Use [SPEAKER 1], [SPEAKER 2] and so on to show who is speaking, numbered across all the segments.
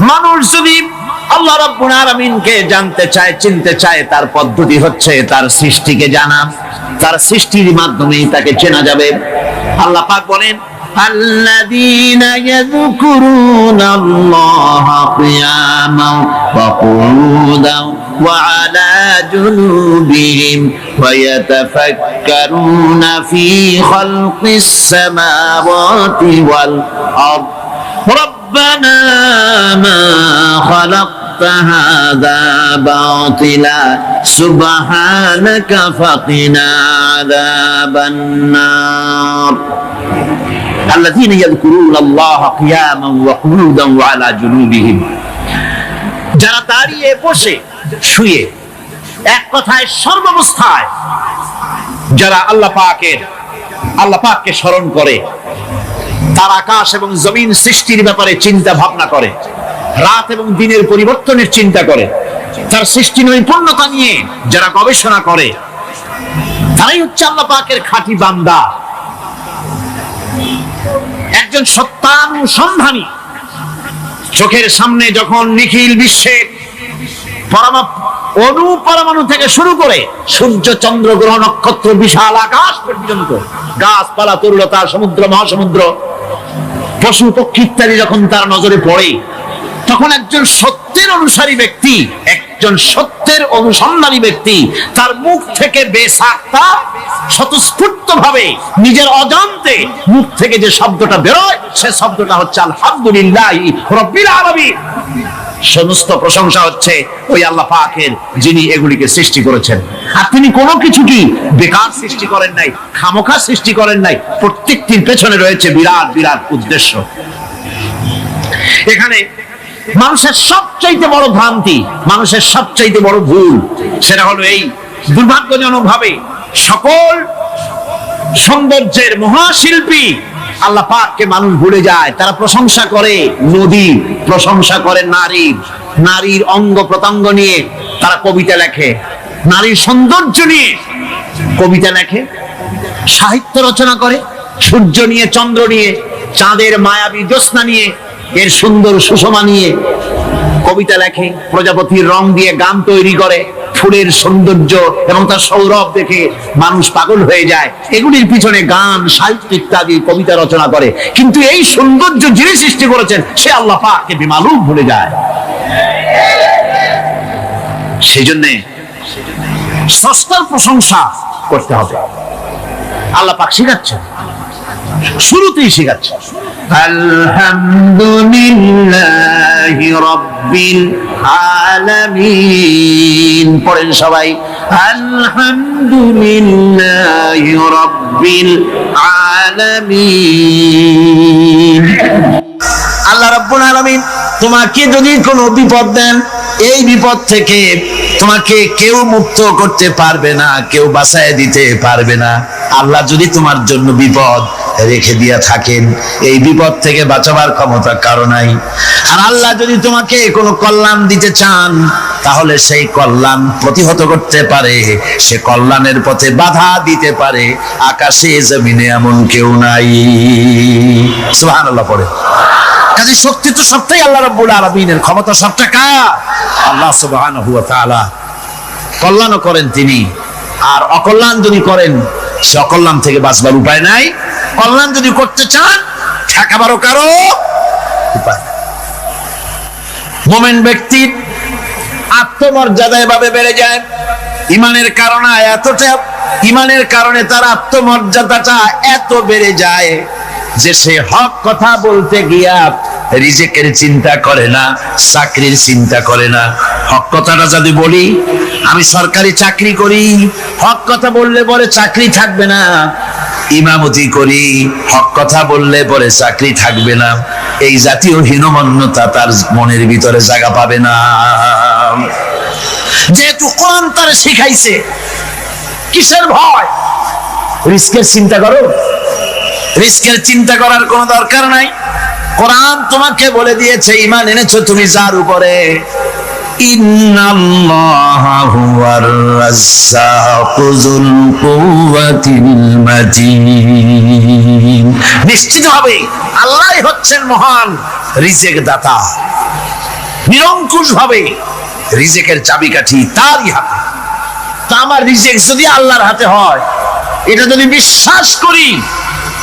[SPEAKER 1] মানুষ যদি আল্লাহ রাব্বুল আলামিনকে জানতে চায়, চিনতে চায়, তার পদ্ধতি হচ্ছে তার সৃষ্টিকে জানা। তার সৃষ্টির মাধ্যমেই তাকে চেনা যাবে। আল্লাহ পাক বলেন, আল্লাযীনা ইয়াযকুরুনাল্লাহা কিয়ামান ওয়া কুউদান ওয়া আলা জুনুবিহিম ওয়া ইয়াতাফাক্কারুনা ফী খালকিস সামাওয়াতি ওয়াল আরদ ربنا ما خلقت هذا باطلا سبحانك فقنا عذاب النار الذين يذكرون الله قياما وقعودا وعلى جنوبهم যারা দাঁড়িয়ে বসে শুয়ে এক কথায় সর্বাবস্থায় যারা আল্লাহ পাককে স্মরণ করে, তার আকাশ এবং জমিন সৃষ্টির ব্যাপারে চিন্তা ভাবনা করে, রাত এবং দিনের পরিবর্তনের চিন্তা করে, তার সৃষ্টি নৈপুণ্যতা নিয়ে যারা গবেষণা করে, তারাই হচ্ছে আল্লাহ পাকের খাঁটি বান্দা। একজন সত্যানুসন্ধানী চোখের সামনে যখন নিখিল বিশ্বের পরমাণু থেকে শুরু করে সূর্য, চন্দ্র, গ্রহ, নক্ষত্র, বিশাল আকাশ পর্যন্ত, গাছপালা, তরুলতা, সমুদ্র, মহাসমুদ্র, পশু পক্ষী ইত্যাদি যখন তার নজরে পড়ে, তখন একজন সত্যের অনুসন্ধানী ব্যক্তি তার মুখ থেকে বেসাক্তা স্বতঃস্ফূর্ত ভাবে নিজের অজান্তে মুখ থেকে যে শব্দটা বেরোয়, সে শব্দটা হচ্ছে আলহামদুলিল্লাহি রাব্বিল আলামিন। সমস্ত প্রশংসা হচ্ছে ওই আল্লাহ পাকের, যিনি এগুলিকে সৃষ্টি করেছেন। আর তিনি কোনো কিছু কি বেকার সৃষ্টি করেন নাই, খামোখা সৃষ্টি করেন নাই। প্রত্যেকটির পেছনে রয়েছে বিরাট বিরাট উদ্দেশ্য। এখানে মানুষের সবচাইতে বড় ভ্রান্তি, মানুষের সবচাইতে বড় ভুল, সেটা হলো এই দুর্ভাগ্যজনক ভাবে সকল সৌন্দর্যের মহাশিল্পী আল্লাহ পাককে মানুষ ভুলে যায়। তারা প্রশংসা করে নদী, প্রশংসা করে নারীর অঙ্গ প্রত্যঙ্গ নিয়ে তারা কবিতা লেখে, নারীর সৌন্দর্য নিয়ে কবিতা লেখে, সাহিত্য রচনা করে, সূর্য নিয়ে, চন্দ্র নিয়ে, চাঁদের মায়াবী জ্যোৎস্না নিয়ে, এর সুন্দর সুষমা নিয়ে কবিতা লেখে, প্রজাপতির রং দিয়ে গান তৈরি করে, ফুলের সৌন্দর্য এবং তার সৌরভ দেখে মানুষ পাগল হয়ে যায়। এগুলির পিছনে গান, সাহিত্য ইত্যাদি কবিতা রচনা করে। কিন্তু এই সৌন্দর্য যিনি সৃষ্টি করেছেন সে আল্লাহ পাককে বেমালুম ভুলে যায়। সেই জন্যে স্রষ্টার প্রশংসা করতে হবে। আল্লাহ পাক শিখাচ্ছেন, শুরুতেই শিখাচ্ছে আলহামদুলিল্লাহি রাব্বিল আলামিন। পড়েন সবাই, আলহামদুলিল্লাহি রাব্বিল আলামিন। আল্লাহ রাব্বুল আলামিন তোমাকে যদি কোনো বিপদ দেন, এই বিপদ থেকে তোমাকে কেউ মুক্ত করতে পারবে না, কেউ বাঁচায় দিতে পারবে না। আল্লাহ যদি তোমার জন্য বিপদ রেখে দিয়া থাকেন, এই বিপদ থেকে বাঁচাবার ক্ষমতা কারো নাই। আর আল্লাহ যদি তোমাকে কোনো কল্যাণ দিতে চান, তাহলে সেই কল্যাণ প্রতিহত করতে পারে, সে কল্যাণের পথে বাধা দিতে পারে। আকাশে জমিনে এমন কেউ নাই। সুবহানাল্লাহ পড়ে। কাজে শক্তি তো সবটাই আল্লাহ রাব্বুল আলামিনের, ক্ষমতা সবটা কার? আল্লাহ সুবহানাহু ওয়া তাআলা। কল্যাণও করেন তিনি, আর অকল্যাণ যদি করেন, সে অকল্যাণ থেকে বাঁচবার উপায় নাই। কল্যাণ যদি করতে চান, ঠেকাবারও কারো উপায়। মুমিন ব্যক্তির আত্মমর্যাদা এভাবে বেড়ে যায় ইমানের কারণে। ইমানের কারণে তার আত্মমর্যাদাটা এত বেড়ে যায় যে সে হক কথা বলতে গিয়া রিজেকের চিন্তা করে না, চাকরির চিন্তা করে না। হক কথাটা যদি বলি, আমি সরকারি চাকরি করি, হক কথা বললে পরে চাকরি থাকবে না। ইমামতি করি, হক কথা বললে পরে চাকরি থাকবে না। এই জাতীয় হীনমন্যতা তার মনের ভিতরে জায়গা পাবে না। যেহেতু কোরআন তার শিখাইছে, কিসের ভয়? রিস্কের চিন্তা করো। রিস্কের চিন্তা করার কোনো দরকার নাই। কোরআন তোমাকে বলে দিয়েছে, ঈমান এনেছো তুমি যার উপরে, ইন্নাল্লাহা হুয়ার রাজ্জাকু যুল কুওয়াতিল মাতিন। নিশ্চিতভাবে আল্লাহই হচ্ছেন মহান রিজিক দাতা। নিরঙ্কুশ ভাবে রিজেকের চাবিকাঠি তারই হাতে। তা আমার রিজেক যদি আল্লাহর হাতে হয়, এটা যদি বিশ্বাস করি,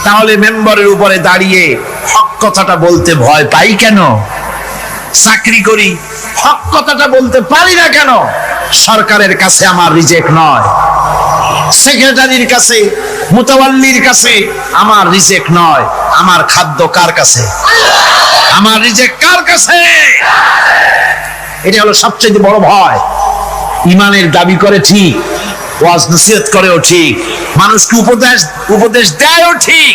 [SPEAKER 1] তাহলে মেম্বারের উপরে দাঁড়িয়ে হক কথাটা বলতে ভয় পাই কেন? চাকরি করি, হক কথাটা বলতে পারি না কেন? সরকারের কাছে আমার রিজেক নয়, সেক্রেটারির কাছে, মুতাওয়াল্লির কাছে আমার রিজেক নয়। আমার খাদ্য কার কাছে? আমার রিজেক কার কাছে? এটা হলো সবচেয়ে বড় ভয়। ইমানের দাবি করে ঠিক, ওয়াজ নসিহত করেও ঠিক, মানুষকে উপদেশ দেয়ও ঠিক,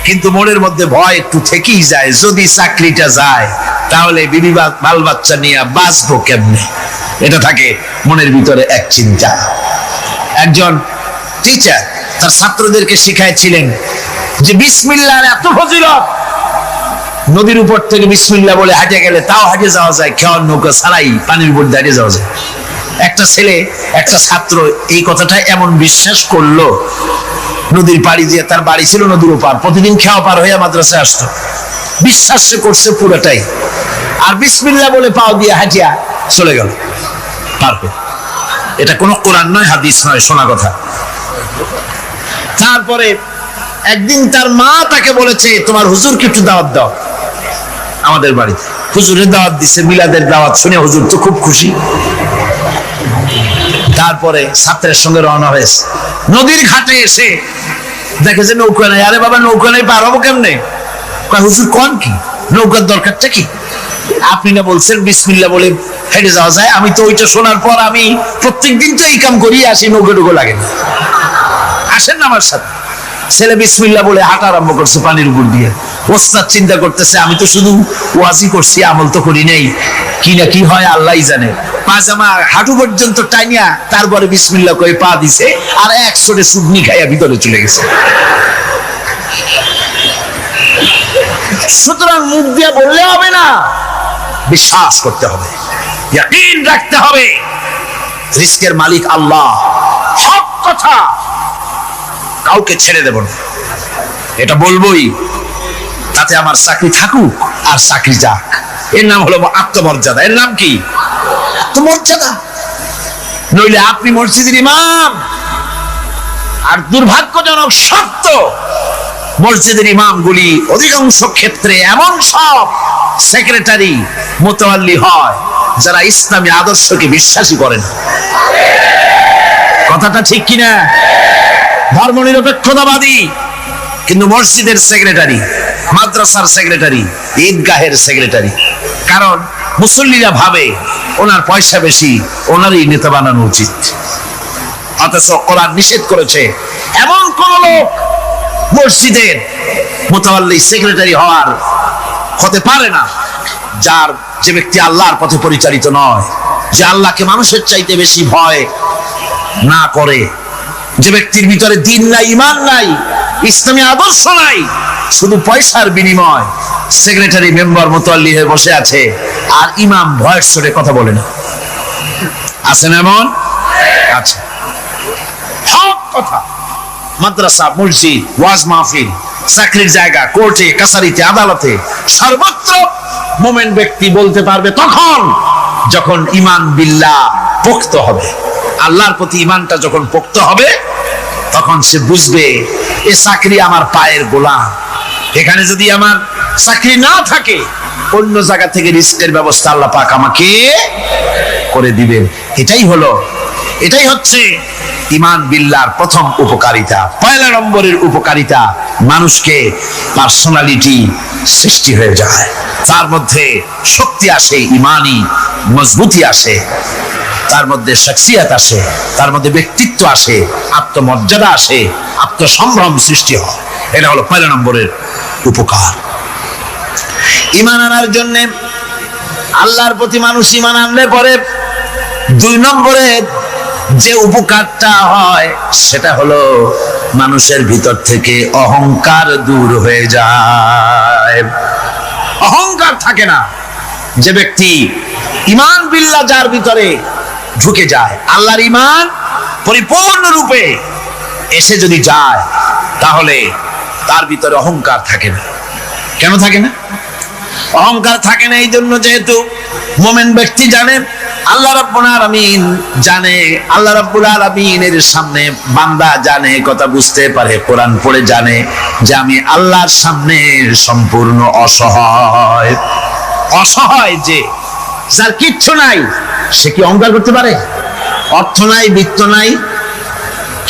[SPEAKER 1] কিন্তু মনের মধ্যে ভয় একটু থেকেই যায়। যদি চাকরিটা যায়, তাহলে বিবি বাল বাচ্চা নিয়ে বাঁচবো কেমনে? এটা থাকে মনের ভিতরে এক চিন্তা। একজন টিচার তার ছাত্রদেরকে শিখাইছিলেন যে বিসমিল্লাহর এত ফজিলত, নদীর উপর থেকে বিসমিল্লাহ বলে হাঁটে গেলে তাও হাঁটে যাওয়া যায়, খেওয়ার নৌকা ছাড়াই পানির উপর দাঁড়িয়ে যাওয়া যায়। একটা ছাত্র এই কথাটা এমন বিশ্বাস করলো, নদীর পাড়ি দিয়ে, তার বাড়ি ছিল নদীর ওপার, প্রতিদিন খেওয়া পার হয়ে মাদ্রাসায় আসতো। বিশ্বাস সে করছে পুরোটাই, আর বিসমিল্লাহ বলে পাও দিয়ে হাঁটিয়া চলে গেল পারবে। এটা কোনো কোরআন নয়, হাদিস নয়, শোনা কথা। তারপরে একদিন তার মা তাকে বলেছে, তোমার হুজুরকে একটু দাওয়াত দাও আমাদের বাড়িতে। হুজুরের দাওয়াত দিছে, মিলাদের দাওয়াত শুনে হুজুর তো খুব খুশি। তারপরে ছাত্রের সঙ্গে রওনা হয়েছে। নদীর ঘাটে এসে দেখে যে নৌকা নাই। আরে বাবা, নৌকা নাই, পার হবো কেমনে? হুজুর কোন কি, নৌকার দরকারটা কি? আপনি না বলছেন বিসমিল্লাহ বলে হেঁটে যাওয়া যায়? আমি তো ওইটা শোনার পর আমি প্রত্যেকদিন তো এই কাম করি আসি, নৌকা টুকু লাগে না। আসেন না আমার সাথে। ছেলে বিসমিল্লাহ বলে হাঁটা আরম্ভ করছে পানির উপর দিয়ে। ওস্তাদ চিন্তা করতেছে, আমি তো শুধু ওয়াজি করছি, আমল তো করি নাই, কি না কি হয় আল্লাহই জানে। পাজামা হাঁটু পর্যন্ত টাইনিয়া তারপরে বিসমিল্লাহ কয়ে পা দিছে, আর 100 সুবনি খাইয়া ভিতরে চলে গেছে। সুতরাং মুখ দিয়ে বললে হবে না, বিশ্বাস করতে হবে, ইয়াকিন রাখতে হবে রিজকের মালিক আল্লাহ। সব কথা কাউকে ছেড়ে দেব না, এটা বলবোই, তাতে আমার চাকরি থাকুক আর চাকরি যাক। এর নাম হলো আত্মমর্যাদা। এর নাম কি? আত্মমর্যাদা। নইলে আপনি মসজিদের ইমাম, আর দুর্ভাগ্যজনক সত্য, মসজিদের ইমামগুলি অধিকাংশ ক্ষেত্রে এমন সব সেক্রেটারি, মুতাওয়াল্লি হয় যারা ইসলামী আদর্শকে বিশ্বাসী করে না। কথাটা ঠিক কিনা? ধর্মনিরপেক্ষতাবাদী, কিন্তু মসজিদের সেক্রেটারি, মাদ্রাসার সেক্রেটারি, ঈদগাহের সেক্রেটারি। কারণ মুসল্লিরা ভাবে ওনার পয়সা বেশি, ওনারই নেতা বানানো উচিত। অথচ কোরআন নিষেধ করেছে এমন কোন লোক মসজিদের মুতাওয়াল্লি সেক্রেটারি হতে পারে না যে ব্যক্তি আল্লাহর পথে পরিচালিত নয়, যে আল্লাহকে মানুষের চাইতে বেশি ভয় না করে, যে ব্যক্তির ভিতরে দ্বীন নাই, ঈমান নাই, ইসলামী আদর্শ নাই, শুধু পয়সার বিনিময় সেক্রেটারি, মেম্বার, মুতাওয়াল্লি হয়ে বসে আছে, আর ইমাম ভয়ের স্বরে কথা বলে না। আছেন এমন? আচ্ছা, হক কথা মাদ্রাসা, মসজিদ, ওয়াজ মাহফিল, চাকরির জায়গা, কোর্টে, কাছারিতে, আদালতে, সর্বত্র মোমেন ব্যক্তি বলতে পারবে তখন যখন ঈমান বিল্লাহ পোক্ত হবে। আল্লাহর প্রতি ঈমানটা যখন পোক্ত হবে, তখন সে বুঝবে এ চাকরি আমার পায়ের গোলাম। এখানে যদি আমার চাকরি না থাকে, অন্য জায়গা থেকে রিস্কের ব্যবস্থা আল্লাহ পাক আমাকে করে দিবেন। এটাই হচ্ছে ঈমান বিল্লাহর প্রথম উপকারিতা। পয়লা নম্বরের উপকারিতা, মানুষকে পার্সোনালিটি সৃষ্টি হয়ে যায়, তার মধ্যে শক্তি আসে, ঈমানি মজবুতি আসে, তার মধ্যে শখসিয়ত আসে, তার মধ্যে ব্যক্তিত্ব আসে, আত্মমর্যাদা আসে, আত্মসম্ভ্রম সৃষ্টি হয়। এটা হলো পয়লা নম্বরের উপকার। ঈমান আনার জন্য, আল্লাহর প্রতি মানুষ ঈমান আনলে পরে 2 নম্বরে যে উপকারটা হয় সেটা হলো মানুষের ভিতর থেকে অহংকার দূর হয়ে যায়। অহংকার থাকে না। যে ব্যক্তি ঈমান বিল্লাহ যার ভিতরে ঢুকে যায়, আল্লাহর ঈমান পরিপূর্ণরূপে এসে যদি যায়, তাহলে তার ভিতরে অহংকার থাকে না। কেন থাকে না? অহংকার থাকে না এই জন্য, যেহেতু মুমিন ব্যক্তি জানে আল্লাহ রাব্বুল আলামিন জানে, আল্লাহ রাব্বুল আলামিনের সামনে বান্দা জানে, কথা বুঝতে পারে, কোরআন পড়ে জানে যে আমি আল্লাহর সামনে সম্পূর্ণ অসহায়। অসহায় যে যার কিচ্ছু নাই, সে কি অহংকার করতে পারে? অর্থ নাই, বিত্ত নাই,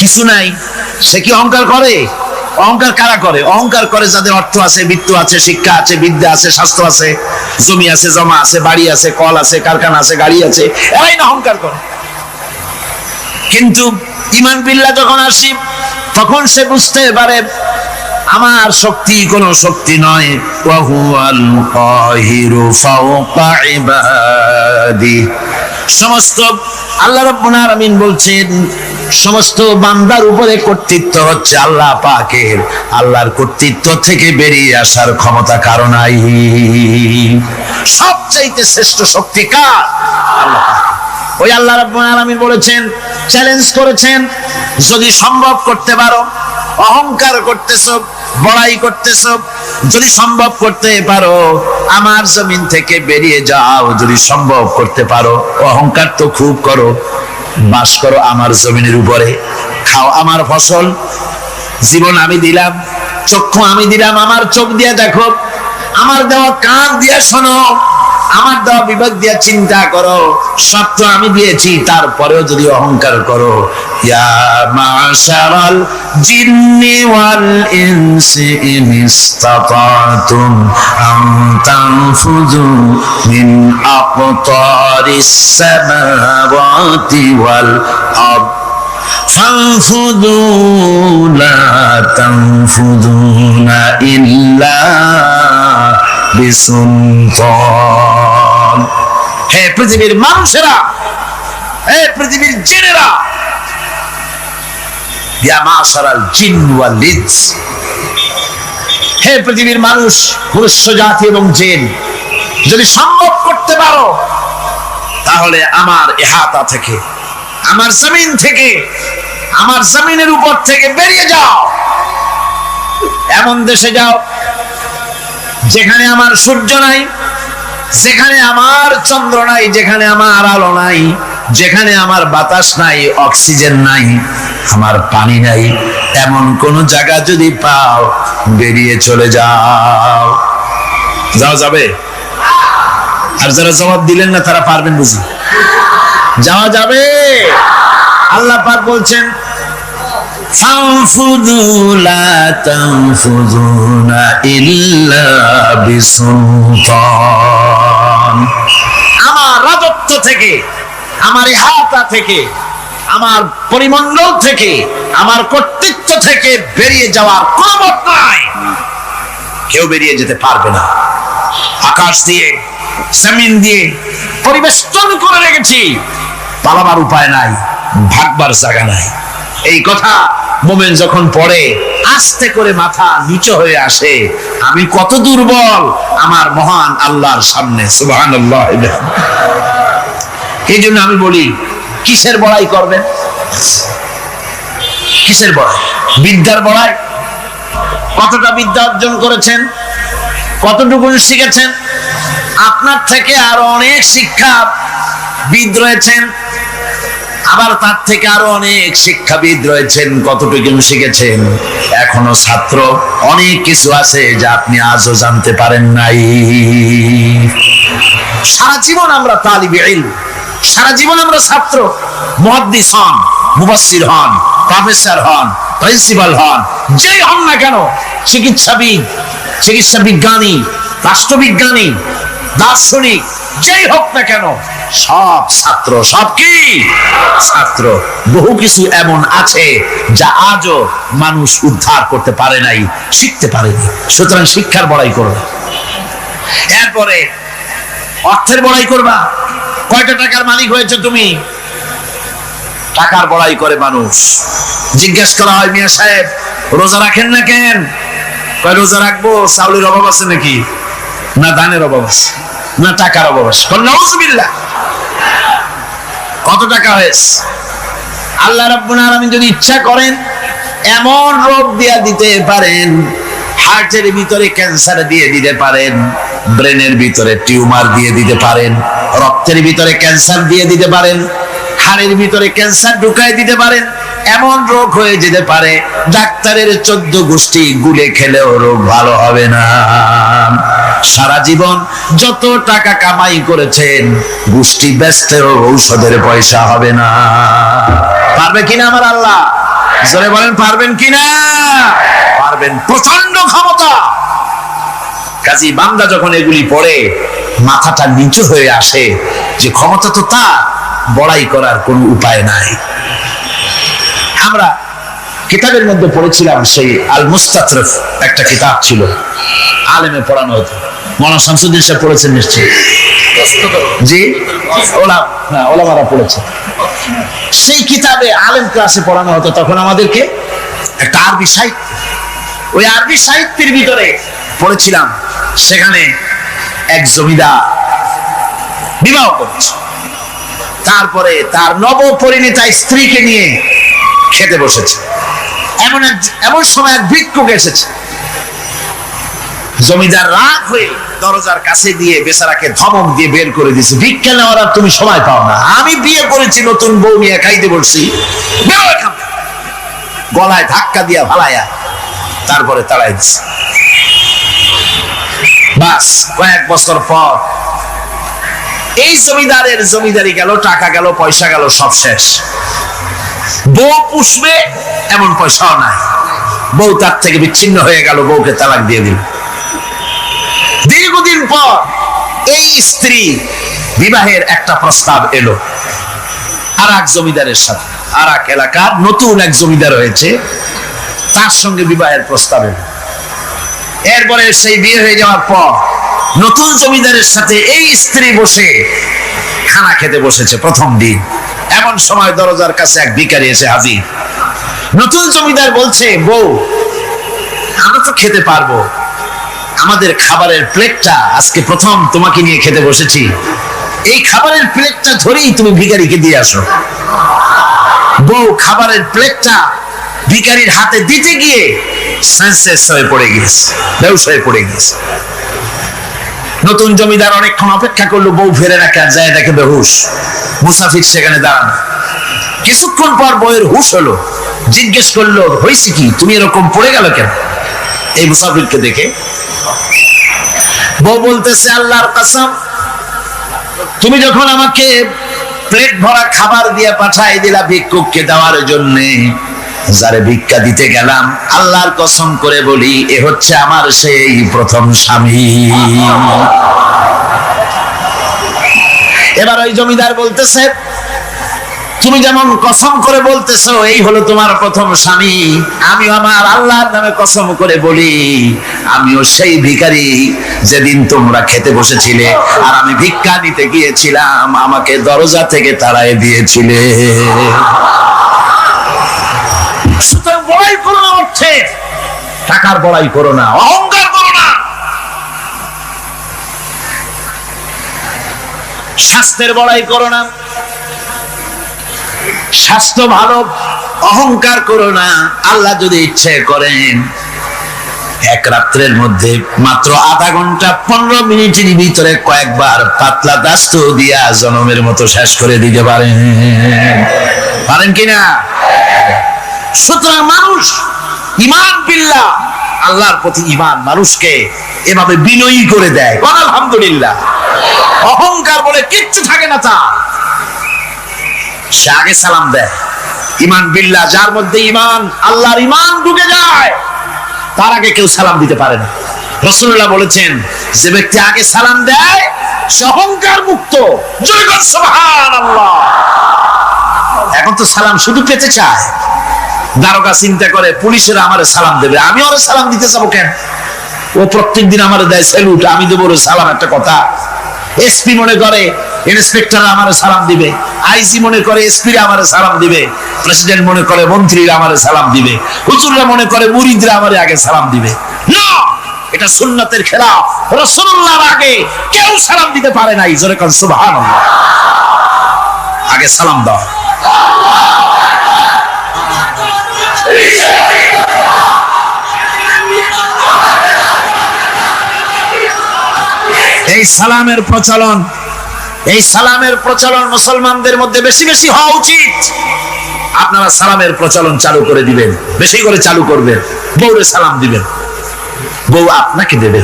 [SPEAKER 1] কিছু নাই, সে কি অহংকার করে? অহংকার কারা করে? অহংকার করে যাদের অর্থ আছে, বিত্ত আছে, শিক্ষা আছে, বিদ্যা আছে, স্বাস্থ্য আছে, জমি আছে, জমা আছে, বাড়ি আছে, কল আছে, কারখানা আছে, গাড়ি আছে, এরাই না অহংকার করে। কিন্তু ঈমান বিল্লাহ যখন আসি, তখন সে বুঝতে পারে আমার শক্তি কোনো শক্তি নয়। ওয়া হুয়াল কাহিরু ফাওকা ইবাদি। সমস্ত আল্লাহ রাব্বুল আলামিন বলছেন সমস্ত বান্দার উপরে কর্তৃত্ব হচ্ছে আল্লাহ পাকের। আল্লাহর কর্তৃত্ব থেকে বেরিয়ে আসার ক্ষমতা কারো নাই। সবচাইতে শ্রেষ্ঠ শক্তি কার? আল্লাহ পাক। ওই আল্লাহ রাব্বুল আলামিন বলেছেন, চ্যালেঞ্জ করেছেন, যদি সম্ভব করতে পারো, অহংকার করতেছো, বড়াই করতেছো, যদি সম্ভব করতে পারো আমার জমিন থেকে বেরিয়ে যাও। যদি সম্ভব করতে পারো, অহংকার তো খুব করো, বাস করো আমার জমিনের উপরে, খাও আমার ফসল, জীবন আমি দিলাম, চক্ষু আমি দিলাম, আমার চোখ দিয়ে দেখো, আমার দেওয়া কান দিয়ে শোনো, আমার দেওয়া বিবেক দিয়ে চিন্তা করো, সব তো আমি দিয়েছি, তারপরেও যদি অহংকার করো। ইয়া মাশারাল জিন্নি ওয়াল ইনসি ইন ইসতাতাতুম আন তানফুযু মিন আকতারিস সামাওয়াতি ওয়াল আরদ ফানফুযু লা তানফুযুনা ইল্লা বিসুলতান। হে পৃথিবীর মানুষেরা, হে পৃথিবীর জিনেরা, ইয়া মাশারাল জিন ওয়াল ইনস, হে পৃথিবীর মানুষ, মনুষ্য জাতি এবং জিন, যদি সম্ভব করতে পারো তাহলে আমার ইহাতা থেকে, আমার জমিন থেকে, আমার জমিনের উপর থেকে বেরিয়ে যাও। এমন দেশে যাও যেখানে আমার সূর্য নাই, যেখানে আমার চন্দ্র নাই, যেখানে আমার আলো নাই, যেখানে আমার বাতাস নাই, অক্সিজেন নাই, আমার পানি নাই, এমন কোন জায়গা যদি পাও বেরিয়ে চলে যাও। যাওয়া যাবে? আর যারা জবাব দিলেন না তারা পারবেন বুঝি? যাওয়া যাবে। আল্লাহ পাক বলছেন ফানফুযু লা তানফুযুনা ইল্লা বিসুলতান। আমার রাজত্ব থেকে, আমার ইহাতা থেকে, আমার পরিমণ্ডল থেকে, আমার কর্তৃত্ব থেকে বেরিয়ে যাওয়ার কোনো পথ নাই। কেউ বেরিয়ে যেতে পারবে না। আকাশ দিয়ে, জমিন দিয়ে পরিবেষ্টন করে রেখেছি, পালাবার উপায় নাই, ভাগবার জায়গা নাই। এই কথা মুমিন যখন পড়ে, আস্তে করে মাথা নিচু হয়ে আসে, আমি কত দুর্বল আমার মহান আল্লাহর সামনে। সুবহানাল্লাহ। এই জন্য আমি বলি, কিসের বড়াই করবেন? কিসের বড়াই? বিদ্যার বড়াই। কতটা বিদ্যা অর্জন করেছেন, কতটুকু শিখেছেন? আপনার থেকে আরো অনেক শিক্ষাবিদ রয়েছেন, আবার তার থেকে আরো অনেক শিক্ষাবিদ রয়েছেন, কতটুকু শিখেছেন? এখনো ছাত্র, অনেক কিছু আছে যা আপনি আজও জানতে পারেন নাই। সারা জীবন আমরা তালিবে ইলম, সারা জীবন আমরা ছাত্র। মুহাদ্দিস হন, মুফাসসির হন, প্রফেসর হন, প্রিন্সিপাল হন, যেই হন না কেন, চিকিৎসাবিদ, চিকিৎসা বিজ্ঞানী, রাষ্ট্রবিজ্ঞানী, দার্শনিক, যেই হোক না কেন, সব ছাত্র। সব কি? ছাত্র। বহু কিছু এমন আছে যা আজও মানুষ উদ্ধার করতে পারে নাই, শিখতে পারেনি। সুতরাং শিক্ষার বড়াই করবে। এরপরে অর্থের বড়াই করবা। কয়টা টাকার মালিক হয়েছে তুমি? টাকার বড়াই করে মানুষ। জিজ্ঞেস করা হয়, মিয়া সাহেব রোজা রাখেন না কেন? কয় রোজা রাখবো, চাউলের অভাব আছে নাকি? না ধানের অভাব আছে, না টাকার অভাব আছে। নাউজুবিল্লাহ। কত টাকা হয়েছে? আল্লাহ রাব্বুল আলামিন যদি ইচ্ছা করেন এমন রোগ দিয়া দিতে পারেন, হার্টের ভিতরে ক্যান্সার দিয়ে দিতে পারেন, ব্রেনের ভিতরে টিউমার দিয়ে দিতে পারেন, রক্তের ভিতরে ক্যান্সার দিয়ে দিতে পারেন, হাড়ের ভিতরে ক্যান্সার ঢুকায় দিতে পারেন। এমন রোগ হয়ে যেতে পারে ডাক্তারের 14 গোষ্ঠী গুলে খেলেও রোগ ভালো হবে না। সারা জীবন যত টাকা কামাই করেছেন গোষ্ঠী বেচতেও ঔষধের পয়সা হবে না। পারবে কিনা আমার আল্লাহ? জোরে বলেন পারবেন কিনা? পারবেন, প্রচন্ড ক্ষমতা। কাজী বান্দা যখন এগুলি পড়ে মাথাটা নিচু হয়ে আসে যে ক্ষমতা তো তার, বড়াই করার কোনো উপায় নাই। আমরা কিতাবের মধ্যে পড়েছিলাম, সেই আল মুস্তাতরফ একটা কিতাব ছিল, আলেমে পড়ানো হতো। মাওলানা শামসুদ্দিন সাহেব পড়েছেন নিশ্চয়ই? জি, ওলামারা পড়েছে। সেই কিতাবে আলেম ক্লাসে পড়ানো হতো তখন আমাদেরকে একটা আরবি সাহিত্য। ওই আরবি সাহিত্যের ভিতরে পড়েছিলাম, সেখানে এক জমিদার বিবাহ করছে, তারপরে তার নবপরিণীতা স্ত্রীকে নিয়ে খেতে বসেছে। এমন সময় এক ভিক্ষুক এসেছে। জমিদার রাগ হয়ে দরজার কাছে দিয়ে বেচারাকে ধমক দিয়ে বের করে দিয়েছে, ভিক্ষা নেওয়ার আর তুমি সময় পাও না, আমি বিয়ে করেছি, নতুন বউ নিয়ে খাইতে বলছি, গলায় ধাক্কা দিয়া ভালায়া তারপরে তাড়াই দিচ্ছে। বাস কয়েক বছর পর এই জমিদারের জমিদারি গেল, টাকা গেল, পয়সা গেল, সব শেষ। বউ পুষবে এমন পয়সাও নাই, বউ তার থেকে বিচ্ছিন্ন হয়ে গেল, বউকে তালাক দিয়ে দিল। দীর্ঘদিন পর এই স্ত্রী বিবাহের একটা প্রস্তাব এলো আর এক জমিদারের সাথে, আর এক এলাকার নতুন এক জমিদার হয়েছে, তার সঙ্গে বিবাহের প্রস্তাব এলো। এরপরে সেই বিয়ে হয়ে যাওয়ার পর নতুন জমিদারের সাথে এই স্ত্রী বসে খানা খেতে বসেছে প্রথম দিন। এমন সময় দরজার কাছে এক ভিখারি এসে হাজির। নতুন জমিদার বলছে, বউ আমরা তো খেতে পারবো, আমাদের খাবারের প্লেটটা আজকে প্রথম তোমাকে নিয়ে খেতে বসেছি, এই খাবারের প্লেটটা ধরেই তুমি ভিখারিকে দিয়ে আসো। বউ খাবারের প্লেটটা ভিখারির হাতে দিতে গিয়ে সেন্সলেস হয়ে পড়ে গিয়েছে, বেহুশ হয়ে পড়ে গিয়েছে। নতুন জমিদার অনেকক্ষণ অপেক্ষা করলো, বউ ফেরে রাখা যায়, দেখে বেহুশ। মুসাফির সেখানে দাঁড়ানো। কিছুক্ষণ পর বউয়ের হুশ হলো, জিজ্ঞেস করলো, হয়েছে কি, তুমি এরকম পড়ে গেল কেন? এই মুসাফিরকে দেখে বউ বলতেছে, আল্লাহর কসম, তুমি যখন আমাকে প্লেট ভরা খাবার দিয়ে পাঠাই দিলা ভিক্ষুককে দেওয়ার জন্য, যারে ভিক্ষা দিতে গেলাম, আল্লাহর কসম করে বলি, এ হচ্ছে আমার সেই প্রথম স্বামী। এবার ওই জমিদার বলতেছে, তুমি যেমন কসম করে বলতেছো এই হলো তোমার প্রথম স্বামী, আমিও আমার আল্লাহর নামে কসম করে বলি, আমিও সেই ভিখারি যেদিন তোমরা খেতে বসেছিলে আর আমি ভিক্ষা নিতে গিয়েছিলাম, আমাকে দরজা থেকে তাড়ায় দিয়েছিলে। সুতরাং বড়াই করো না, অর্থে টাকার বড়াই করো না, অহংকার করো না, স্বাস্থ্যের বড়াই করো না, স্বাস্থ্য ভালো, অহংকার করো না। আল্লাহ যদি ইচ্ছে করেন এক রাত্রের মধ্যে মাত্র আধা ঘন্টা 15 মিনিটের ভিতরে কয়েকবার পাতলা দাস্ত দিয়া জনমের মতো শেষ করে দিতে পারেন, পারেন কিনা? সুতরাং মানুষ ঈমান বিল্লাহ, আল্লাহর প্রতি ঈমান মানুষকে এভাবে বিনয়ী করে দেয়। আলহামদুলিল্লাহ, অহংকার বলে কিচ্ছু থাকে না তা। সে আগে সালাম দেয়। ঈমান বিল্লাহ, যার মধ্যে ঈমান, আল্লাহর ঈমান ঢুকে যায়, তার আগে কেউ সালাম দিতে পারে না। রাসূলুল্লাহ বলেছেন, যে ব্যক্তি আগে সালাম দেয় সে অহংকার মুক্ত। জয় বল সুবহানাল্লাহ। এখন তো সালাম শুধু পেতে চায়। দারোগা চিন্তা করে, পুলিশেরা আমারে সালাম দেবে, আমি ওরে সালাম দিতে যাবো কেন? ও প্রত্যেকদিন আমারে দেয় স্যালুট, আমি দেবো ওরে সালাম, একটা কথা। এসপি মনে করে ইন্সপেক্টর আমারে সালাম দিবে, আইজি মনে করে এসপি আমারে সালাম দিবে, প্রেসিডেন্ট মনে করে মন্ত্রীরা আমারে সালাম দিবে, হুজুররা মনে করে মুরিদরা আমারে আগে সালাম দিবে। না, এটা সুন্নাতের খেলাফ। রাসূলুল্লাহর আগে কেউ সালাম দিতে পারে নাই। জোরে কোন সুবহানাল্লাহ। আগে সালাম দাও। এই সালামের প্রচলন, এই সালামের প্রচলন মুসলমানদের মধ্যে বেশি বেশি হওয়া উচিত। আপনারা সালামের প্রচলন চালু করে দিবেন, বেশি করে চালু করবেন। বউরে সালাম দিবেন, বউ আপনাকে দেবে।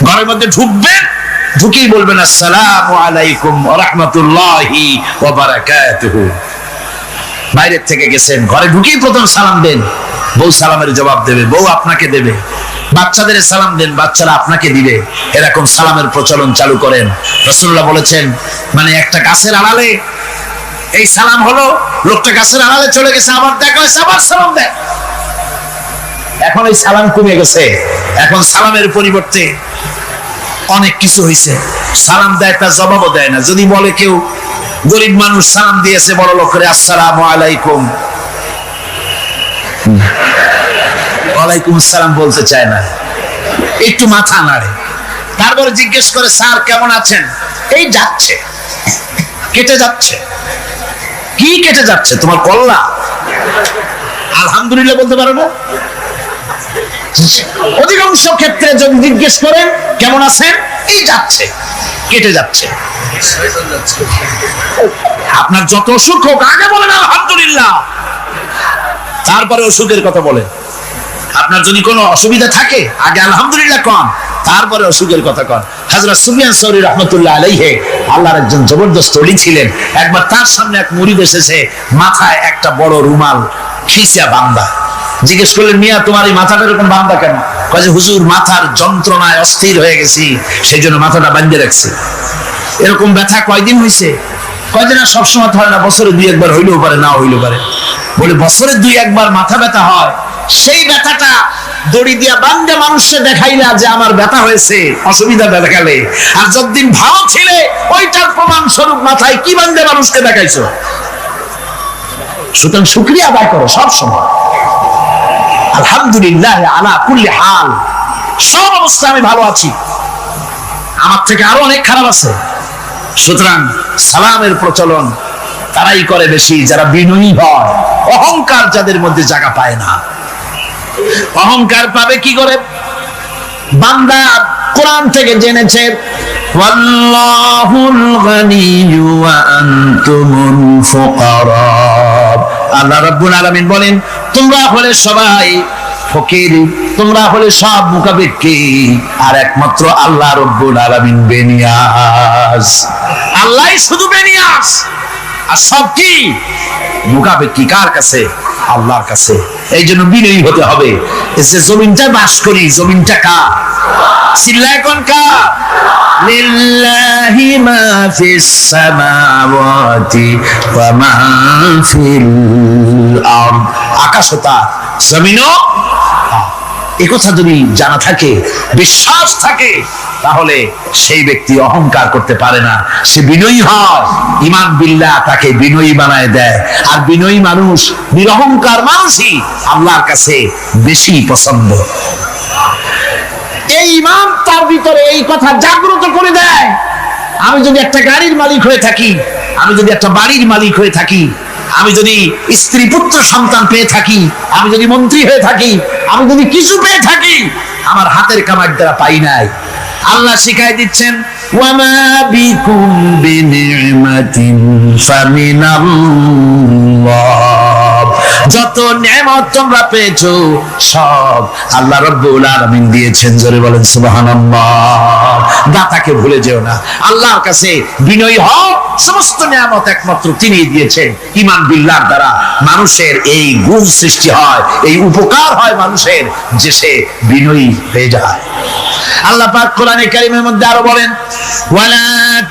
[SPEAKER 1] ঘরের মধ্যে ঢুকবেন, ঢুকেই বলবেন আসসালামু আলাইকুম ওয়া রাহমাতুল্লাহি ওয়া বারাকাতুহু। বাইরে থেকে গেছেন, ঘরে ঢুকেই প্রথম সালাম দেন, বউ সালামের জবাব দেবে, বউ আপনাকে দেবে। বাচ্চাদের সালাম দেন, বাচ্চারা আপনাকে দিবে। এরকম সালামের প্রচলন চালু করেন। রাসূলুল্লাহ বলেছেন, মানে একটা গাছের আড়ালে এই সালাম হলো, লোকটা গাছের আড়ালে চলে গেছে, আবার দেখা হয়েছে, আবার সালাম দেয়। এখন এই সালাম কমে গেছে, এখন সালামের পরিবর্তে অনেক কিছু হয়েছে। সালাম দেয়, তার জবাবও দেয় না। যদি বলে কেউ গরিব মানুষ সালাম দিয়েছে বড় লোক করে, আসসালামু আলাইকুম, ওয়ালাইকুম আসসালাম বলতে চায় না, একটু মাথা নাড়ে। তারপরে জিজ্ঞেস করে, স্যার কেমন আছেন? এই যাচ্ছে, কেটে যাচ্ছে। কি কেটে যাচ্ছে? তোমার কল্লা? আলহামদুলিল্লাহ বলতে পারো না? অধিকাংশ ক্ষেত্রে যদি জিজ্ঞেস করেন কেমন আছেন, এই যাচ্ছে, কেটে যাচ্ছে। আপনার যত অসুখ হোক আগে বলেন আলহামদুলিল্লাহ, তারপরে অসুখের কথা বলেন। আপনার যদি কোনো অসুবিধা থাকে আগে আলহামদুলিল্লাহ কন, তারপরে অসুখের কথা কন। হযরত সুফিয়ান সৌরি রাহমাতুল্লাহ আলাইহি আল্লাহর একজন জবরদস্ত ওলি ছিলেন। একবার তার সামনে এক মুরিদ এসেছে, মাথায় একটা বড় রুমাল খিসা বাঁধা। জিজ্ঞেস করলেন, মিয়া তোমার এই মাথাটা এরকম বাঁধা কেন? কয় যে হুজুর, মাথার যন্ত্রণায় অস্থির হয়ে গেছি, সেই জন্য মাথাটা বাঁধে রাখছি। এরকম ব্যথা কয়দিন হয়েছে? কয়দিন? আর সবসময় হয় না, বছরে 2-1 হইলেও পারে, না হইলেও পারে। বলে বছরে 2-1 মাথা ব্যথা হয়, সেই ব্যথাটা দড়ি দিয়া বান্ধে মানুষকে দেখাইলা যে আমার ব্যথা হয়েছে, অসুবিধা দেখালে। আর যতদিন ভালো ছিলে ওইটার প্রমাণ স্বরূপ মাথায় কি বান্ধে মানুষকে দেখাইছো। সুতরাং শুকরিয়া আদায় করো সব সময়, আলহামদুলিল্লাহ আলা কুল্লি হাল। সব অবস্থায় আমি ভালো আছি, আমার থেকে আরো অনেক খারাপ আছে। সুতরাং সালামের প্রচলন তারাই করে বেশি যারা বিনয়ী হয়, অহংকার যাদের মধ্যে জায়গা পায় না। অহংকার পাবে কি করে? বান্দা কোরআন থেকে জেনেছে, ওয়াল্লাহুল গানিয়্যু ওয়া আনতুমুল ফুকারা। আল্লাহ রাব্বুল আলামিন বলেন, তোমরা হলে সবাই ফকির, তোমরা হলে সব মুখাপেক্ষী, আর একমাত্র আল্লাহ রাব্বুল আলামিন বেনিয়াজ। আল্লাহই শুধু বেনিয়াজ, আর সব কি মুখাপেক্ষী। কার কাছে? আল্লাহর কাছে। এই জন্য বিনয়ী হতে হবে। যে জমিনটা বাস করি, জমিনটা কার? চিল্লায় কোন কার? লিল্লাহি মা ফিস সামাওয়াতি ওয়া মা ফিল আরদ। আকাশ ও তার, জমিনও। এই কথা যদি জানা থাকে, বিশ্বাস থাকে, তাহলে সেই ব্যক্তি অহংকার করতে পারে না, সে বিনয়ী হয়। ঈমান বিল্লাহ তাকে বিনয়ী বানায় দেয়। আর বিনয়ী মানুষ, নিরহংকার মানুষই আল্লাহর কাছে বেশি পছন্দ। এই ঈমান তার ভিতরে এই কথা জাগ্রত করে দেয়। আমি যদি একটা গাড়ির মালিক হয়ে থাকি, আমি যদি একটা বাড়ির মালিক হয়ে থাকি, আমি যদি স্ত্রী পুত্র সন্তান পেয়ে থাকি, আমি যদি মন্ত্রী হয়ে থাকি, আমি যদি কিছু পেয়ে থাকি, আমার হাতের কামাই দ্বারা পাই নাই। আল্লাহ শিখাই দিচ্ছেন, ওয়ামা বিকুম বিনিমাতিন ফামিনাল্লাহ। যত নেয়ামত তোমরা পেয়েছো সব আল্লাহ রাব্বুল আলামিন দিয়েছেন। জোরে বলেন সুবহানাল্লাহ। দাতাকে ভুলে যেও না, আল্লাহর কাছে বিনয়ী হও। সমস্ত নিয়ামত একমাত্র তিনি দিয়েছেন। ঈমান বিল্লাহর দ্বারা মানুষের এই গুণ সৃষ্টি হয়, এই উপকার হয় মানুষের, যে সে বিনয়ী হয়ে যায়। আল্লাহ পাক কোরআনে কারীমের মধ্যে আরো বলেন, ওয়ালা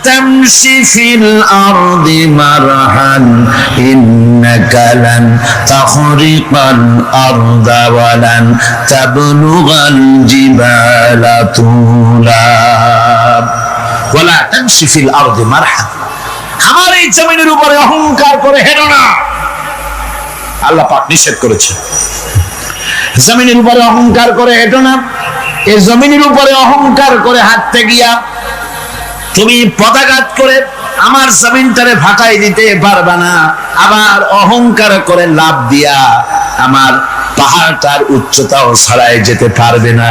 [SPEAKER 1] তামশি ফিল আরদি মারহান ইন্নাকা লান তাখরিকাল আরদা ওয়া লান তাবলুগাল জিবালা তুলা। ওয়ালা তামশি ফিল আরদি মারহান, আমার এই জমিনের উপরে অহংকার করে হেঁটো না। আল্লাহ পাক নিষেধ করেছে, জমিনের উপরে অহংকার করে হেঁটো না। এই জমিনের উপরে অহংকার করে হাঁটতে গিয়া তুমি পদাঘাত করে আমার জমিনটারে ফাটাই দিতে পারবা না। আবার অহংকার করে লাভ দিয়া আমার পাহাড়টার উচ্চতাও ছাড়াই যেতে পারবে না।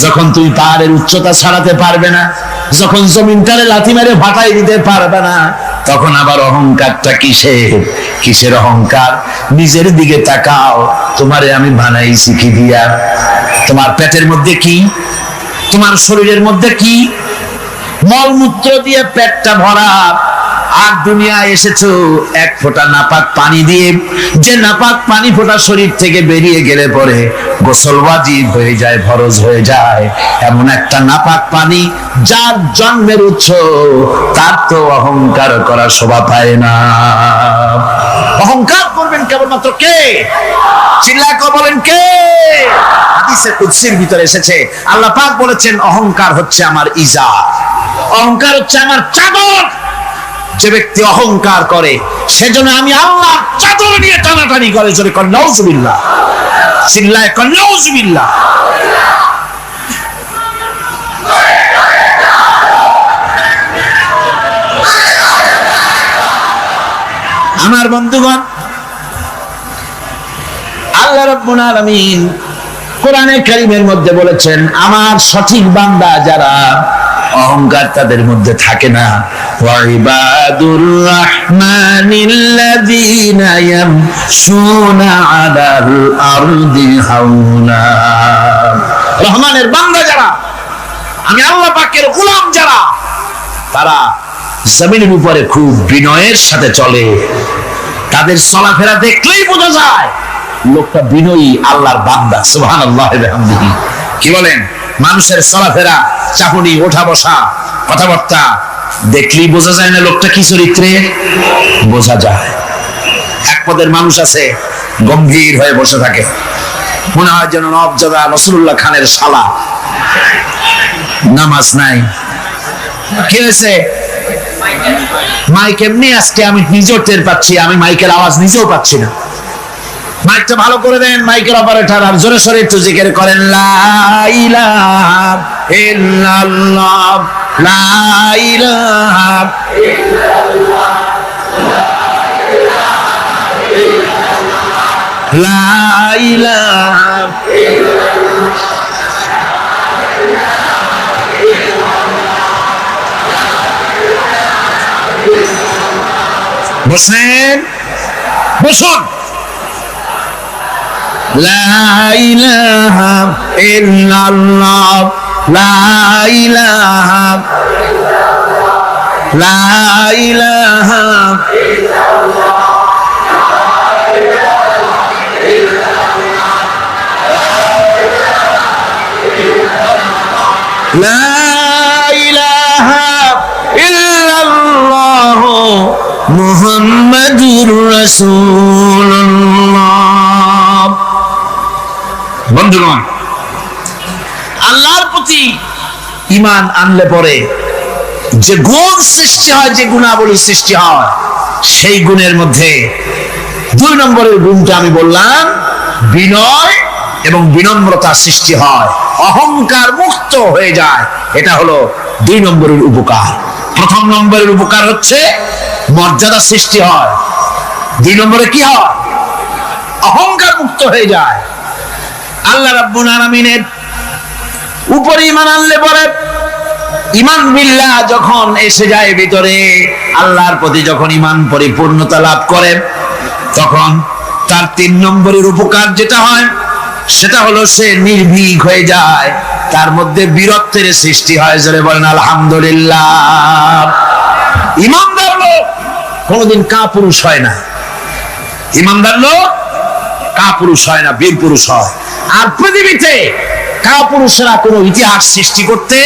[SPEAKER 1] যখন তুমি পাহাড়ের উচ্চতা ছাড়াতে পারবে না, যখন জমিনটারে লাথি মেরে ফাটাই দিতে পারবে না, তখন আবার অহংকারটা কিসের অহংকার? নিজের দিকে তাকাও, তোমারে আমি বানাইছি কি দিয়া? তোমার পেটের মধ্যে কি, তোমার শরীরের মধ্যে কি? মলমূত্র দিয়ে পেটটা ভরা, আর দুনিয়ায় এসেছো এক ফোঁটা নাপাক পানি দিয়ে। যে নাপাক পানি ফোঁটা শরীর থেকে বেরিয়ে গেলে পরে গোসল ওয়াজিব হয়ে যায়, ফরজ হয়ে যায়, এমন একটা নাপাক পানি যার জন্মের উৎস, তার তো অহংকার করার শোভা পায় না। অহংকার করবেন কেবলমাত্র কে? চিল্লায় বলেন কে? হাদিসে কুদসির ভিতরে এসেছে, আল্লাহ পাক বলেছেন অহংকার হচ্ছে আমার ইজার, অহংকার হচ্ছে আমার চাদর। যে ব্যক্তি অহংকার করে সেজন্য আমি আল্লাহ চাদর নিয়ে টানাটানি করে। জোরে কর নাউজুবিল্লাহ, চিল্লায় কর নাউজুবিল্লাহ। আমার বন্ধুগণ, আল্লাহ রাব্বুল আলামিন কোরআনে কারীমের মধ্যে বলেছেন, আমার সঠিক বান্দা যারা, অহংকার তাদের মধ্যে থাকে না। ওয়াইবাদুর রাহমানিল্লাযীনা ইয়ামশুনা আলাল আরদি হাওনা। রহমানের বান্দা যারা, আমি আল্লাহ পাকের গোলাম যারা, তারা জমিনের উপরে খুব বিনয়ের সাথে চলে। তাদের চলাফেরা দেখলেই বোঝা যায় লোকটা বিনয়ী, আল্লাহর বান্দা। সুবহানাল্লাহ ওয়া বিহামদিহি। কি বলেন? মানুষের চলাফেরা, চাকুনি, ওঠা বসা, কথাবার্তা দেখলেই বোঝা যায় না লোকটা কি চরিত্রে? বোঝা যায়। এক পদের মানুষ আছে গম্ভীর হয়ে বসে থাকে, মনে হয় যেন নবজাদা রাসূলুল্লাহ খানের শালা। নামাজ নাই। কি হয়েছে? মাইক এমনি আজকে আমি নিজেও টের পাচ্ছি, আমি মাইকের আওয়াজ নিজেও পাচ্ছি না। মাইকটা ভালো করে দেন মাইকের অপারেটর, আর জোরে সোরে একটু জিকির করেন, লা ইলাহা ইল্লাল্লাহ, লা ইলাহা ইল্লাল্লাহ, লা ইলাহা ইল্লাল্লাহ। বসেন, বসুন। লা ইলাহা ইল্লাল্লাহ, লা ইলাহা ইল্লাল্লাহ, লা ইলাহা ইল্লাল্লাহ, লা ইলাহা ইল্লাল্লাহ মুহাম্মাদুর রাসূলুল্লাহ। বন্ধুগণ, আল্লাহর প্রতি ঈমান আনলে পরে যে গুণ সৃষ্টি হয়, যে গুণাবলী সৃষ্টি হয়, সেই গুণের মধ্যে 2 নম্বরের গুণটা আমি বললাম, বিনয় এবং বিনম্রতা সৃষ্টি হয়, অহংকার মুক্ত হয়ে যায়। এটা হলো 2 নম্বরের উপকার। প্রথম নম্বরের উপকার হচ্ছে মর্যাদা সৃষ্টি হয়। 2 নম্বরে কি হয়? অহংকার মুক্ত হয়ে যায়। আল্লাহ রাব্বুল আলামিনের উপরে ঈমান আনলে পরে, ঈমান বিল্লাহ যখন এসে যায় ভিতরে, আল্লাহর প্রতি যখন ঈমান পরিপূর্ণতা লাভ করে, তখন তার 3 নম্বরের উপকার যেটা হয় সেটা হলো সে নির্ভীক হয়ে যায়, তার মধ্যে বীরত্বের সৃষ্টি হয়। জোরে বলেন আলহামদুলিল্লাহ। ঈমানদার লোক কোনোদিন কাপুরুষ হয় না। ঈমানদার লোক কাপুরুষ হয় না, বীর পুরুষ হয়। আর পৃথিবীতে কাপুরুষেরা কোনো ইতিহাস সৃষ্টি করতে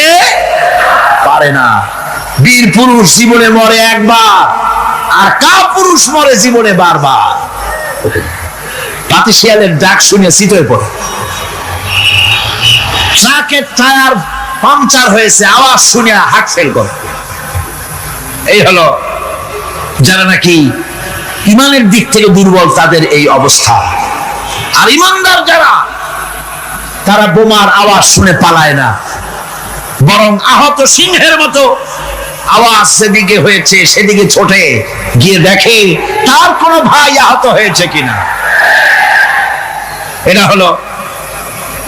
[SPEAKER 1] পারে না। বীর পুরুষ জীবনে মরে একবার, আর কাপুরুষ মরে জীবনে বারবার। পাতি শিয়ালের ডাক শুনে শীতল পড়ে, ট্রাকের টায়ার পাংচার হয়েছে আওয়াজ শুনে হার্ট ফেল করে। এই হলো যারা নাকি ঈমানের দিক থেকে দুর্বল, তাদের এই অবস্থা। আর ঈমানদার যারা, তারা বোমার আওয়াজ শুনে পালায় না, বরং আহত সিংহের মতো আওয়াজ যেদিকে হয়েছে সেদিকে ছোটে গিয়ে দেখে তার কোনো ভাই আহত হয়েছে কিনা। এটা হলো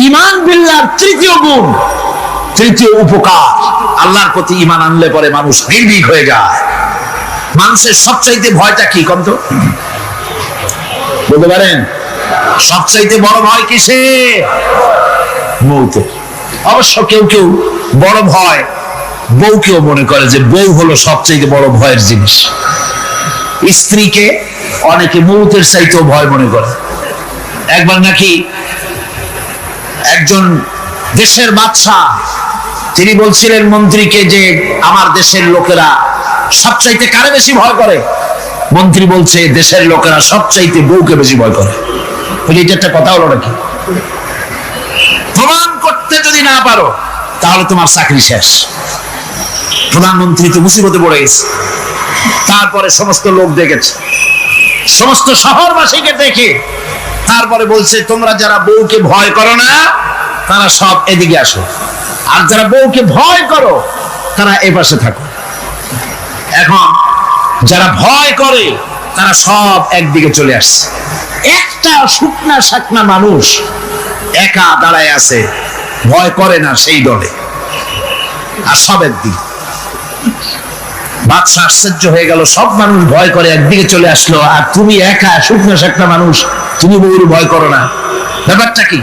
[SPEAKER 1] ঈমান বিল্লাহর 3য় গুণ, 3য় উপকার। আল্লাহর প্রতি ঈমান আনলে পরে মানুষ নির্ভীক হয়ে যায়। মানুষের সবচাইতে ভয়টা কি কন্ত বলতে পারেন? সবচাইতে বড় ভয় কিসে? মৌতে। অবশ্য কেউ কেউ বড় ভয় বউকেও মনে করে যে বউ হলো সবচাইতে বড় ভয়ের জিনিস। স্ত্রীকে অনেকে মৌতের চাইতেও ভয় মনে করে। একবার নাকি একজন দেশের বাদশা তিনি বলছিলেন মন্ত্রীকে যে আমার দেশের লোকেরা সবচাইতে কারে বেশি ভয় করে? মন্ত্রী বলছে দেশের লোকেরা সবচাইতে বউকে বেশি ভয় করে। এটা একটা কথা হলো নাকি? প্রমাণ করতে যদি না পারো তাহলে তোমার চাকরি শেষ। প্রধানমন্ত্রী তো মুসিবতে পড়ে গেছে। তারপরে সমস্ত লোক দেখেছে, সমস্ত শহরবাসীকে দেখে তারপরে বলছে তোমরা যারা বউকে ভয় করো না তারা সব এদিকে আসো, আর যারা বউকে ভয় করো তারা এ পাশে থাকো। এখন যারা ভয় করে তারা সব একদিকে চলে আসছে। একটা শুকনা শাকনা মানুষ একা দাঁড়ায় আছে, ভয় করে না সেই দলে, আর সব একদিকে। বাদশা আশ্চর্য হয়ে গেল, সব মানুষ ভয় করে একদিকে চলে আসলো, আর তুমি একা শুকনা শাকনা মানুষ, তুমি বউর ভয় করো না, ব্যাপারটা কি?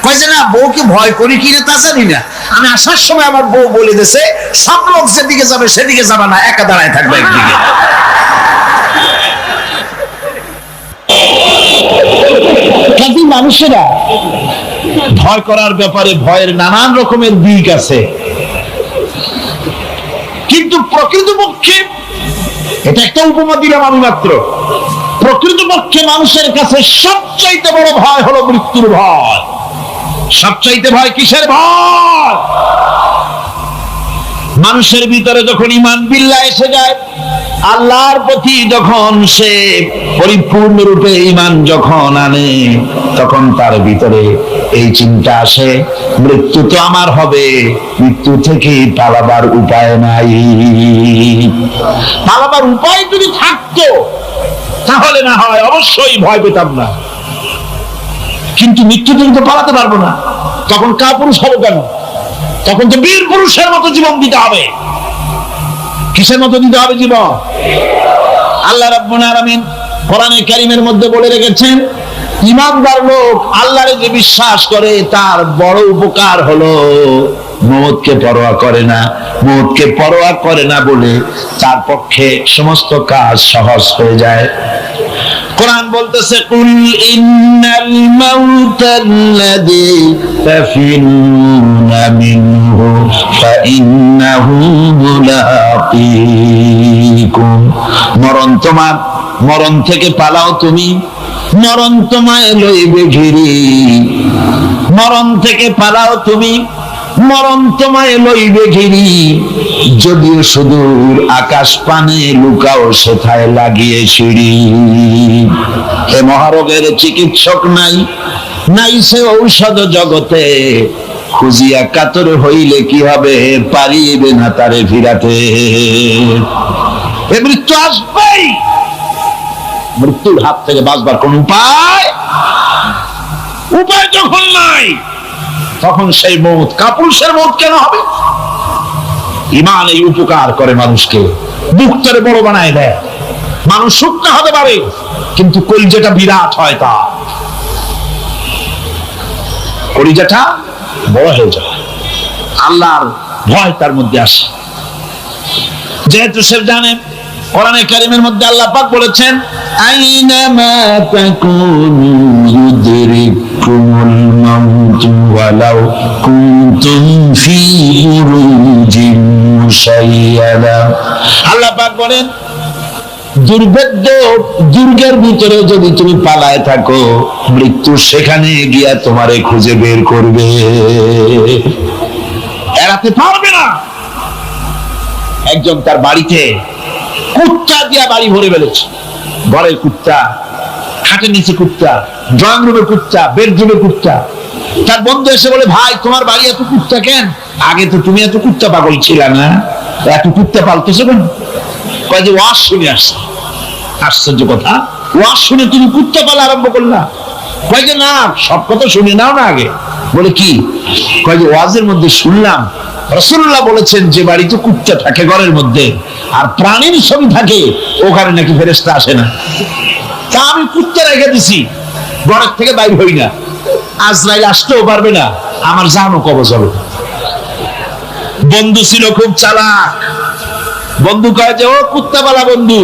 [SPEAKER 1] কয় যে না, বউকে ভয় করি কিনা তা জানি না, আমি আসার সময় আমার বউ বলে দিয়েছে সব লোক যেদিকে যাবে সেদিকে যাবে না, একা দাঁড়ায় থাকবে একদিকে। মানুষেরা ভয় করার ব্যাপারে ভয়ের নানান রকমের দিক আছে, কিন্তু প্রকৃতপক্ষে এটা একটা উপমা দিলাম আমি মাত্র। প্রকৃতপক্ষে মানুষের কাছে সবচাইতে বড় ভয় হলো মৃত্যুর ভয়। সবচাইতে ভয় কিসের ভয়? মানুষের ভিতরে যখন ঈমান বিল্লাহ এসে যায়, আল্লাহর প্রতি যখন সে পরিপূর্ণ রূপে ঈমান যখন আনে, তখন তার ভিতরে এই চিন্তা আসে মৃত্যু তো আমার হবে, মৃত্যু থেকে পালাবার উপায় নাই। পালাবার উপায় যদি থাকতো তাহলে না হয় অবশ্যই ভয় পেতাম না, কিন্তু মৃত্যু থেকে তো পালাতে পারবো না, তখন কাপুরুষ হবো কেন? তখন তো বীর পুরুষের মতো জীবন দিতে হবে। কিসের মতো দিতে হবে জীবন? আল্লাহ রাব্বুল আলামিন কোরআনে কারীমের মধ্যে বলে রেখেছেন, ঈমানদার লোক আল্লাহরে যে বিশ্বাস করে তার বড় উপকার হলো মওতকে পরোয়া করে না। মওতকে পরোয়া করে না বলে তার পক্ষে সমস্ত কাজ সহজ হয়ে যায়। কোরআন বলতেছে, কুল ইন্নাল মাউতাল্লাযী তাফিরুনা মিনহু ফাইন্নাহু মুলাকীকুম। মরণ থেকে পালাও তুমি, মরণ তোমায় লইবে ঘিরি। মরণ থেকে পালাও তুমি, মরণ তোমায় লইবে ঘিরি। যদিও সুদূর আকাশ পানে লুকাও সেথায় লাগিয়ে সিঁড়ি। হে মহারোগের চিকিৎসক নাই, নাই সে ঔষধ জগতে। খুঁজিয়া কাতর হইলে কি হবে, পারিবে না তারে ফিরাতে। এ মৃত্যু আসবেই, মৃত্যুর হাত থেকে বাঁচবার কোন উপায় যখন নাই, তখন সেই মওত কাপুরুষের মওত কেন হবে? ঈমান এই উপকার করে মানুষকে, দুঃখের বড় বানায় দেয়। মানুষ শুকনা হতে পারে কিন্তু কলিজাটা বিরাট হয়, তা কলিজাটা বড় হয়ে যায়, আল্লাহর ভয় তার মধ্যে আসে। যেহেতু সে জানে, কোরআনে কারীমের মধ্যে আল্লাহ পাক বলেছেন, আইনামা তাকুনু ইউদরিকুমুল মাউতু ওয়ালাউ কুনতুম ফি বুরুজিন মুশাইয়াদা। আল্লাহ পাক বলেন, দুর্গের ভিতরে যদি তুমি পালায় থাকো, মৃত্যু সেখানে গিয়া তোমারে খুঁজে বের করবে, এড়াতে পারবে না। একজন তার বাড়িতে কুত্তা দিয়া বাড়ি ভরে ফেলেছে। ঘরের কুত্তা, খাটের নিচে কুত্তা, ড্রয়িং রুমে কুত্তা, বেডরুমে কুত্তা। তার বন্ধু এসে বলে, ভাই তোমার বাড়ি এত কুত্তা কেন? আগে তো তুমি এত কুত্তা পাগল ছিল না, এত কুত্তা পালতেছো কেন? কয় যে ওয়াজ শুনে আসছে। আশ্চর্য কথা, ওয়াজ শুনে তুমি কুত্তা পালা আরম্ভ করলা? কয় যে না, সব কথা শুনে নাও না আগে। বলে কি? কয় যে ওয়াজের মধ্যে শুনলাম
[SPEAKER 2] রাসূলুল্লাহ বলেছেন যে বাড়িতে কুত্তা থাকে ঘরের মধ্যে আর প্রাণীর ছবি থাকে ওখানে নাকি ফেরেশতা আসে না। তা আমি কুত্তা রেখে দিছি, ঘরের থেকে বাইর হই না, আজরাইল আসতেও পারবে না, আমার জানও কবজ হবে। বন্ধু ছিল খুব চালাক, বন্ধু কয় যে ও কুত্তাওয়ালা বন্ধু,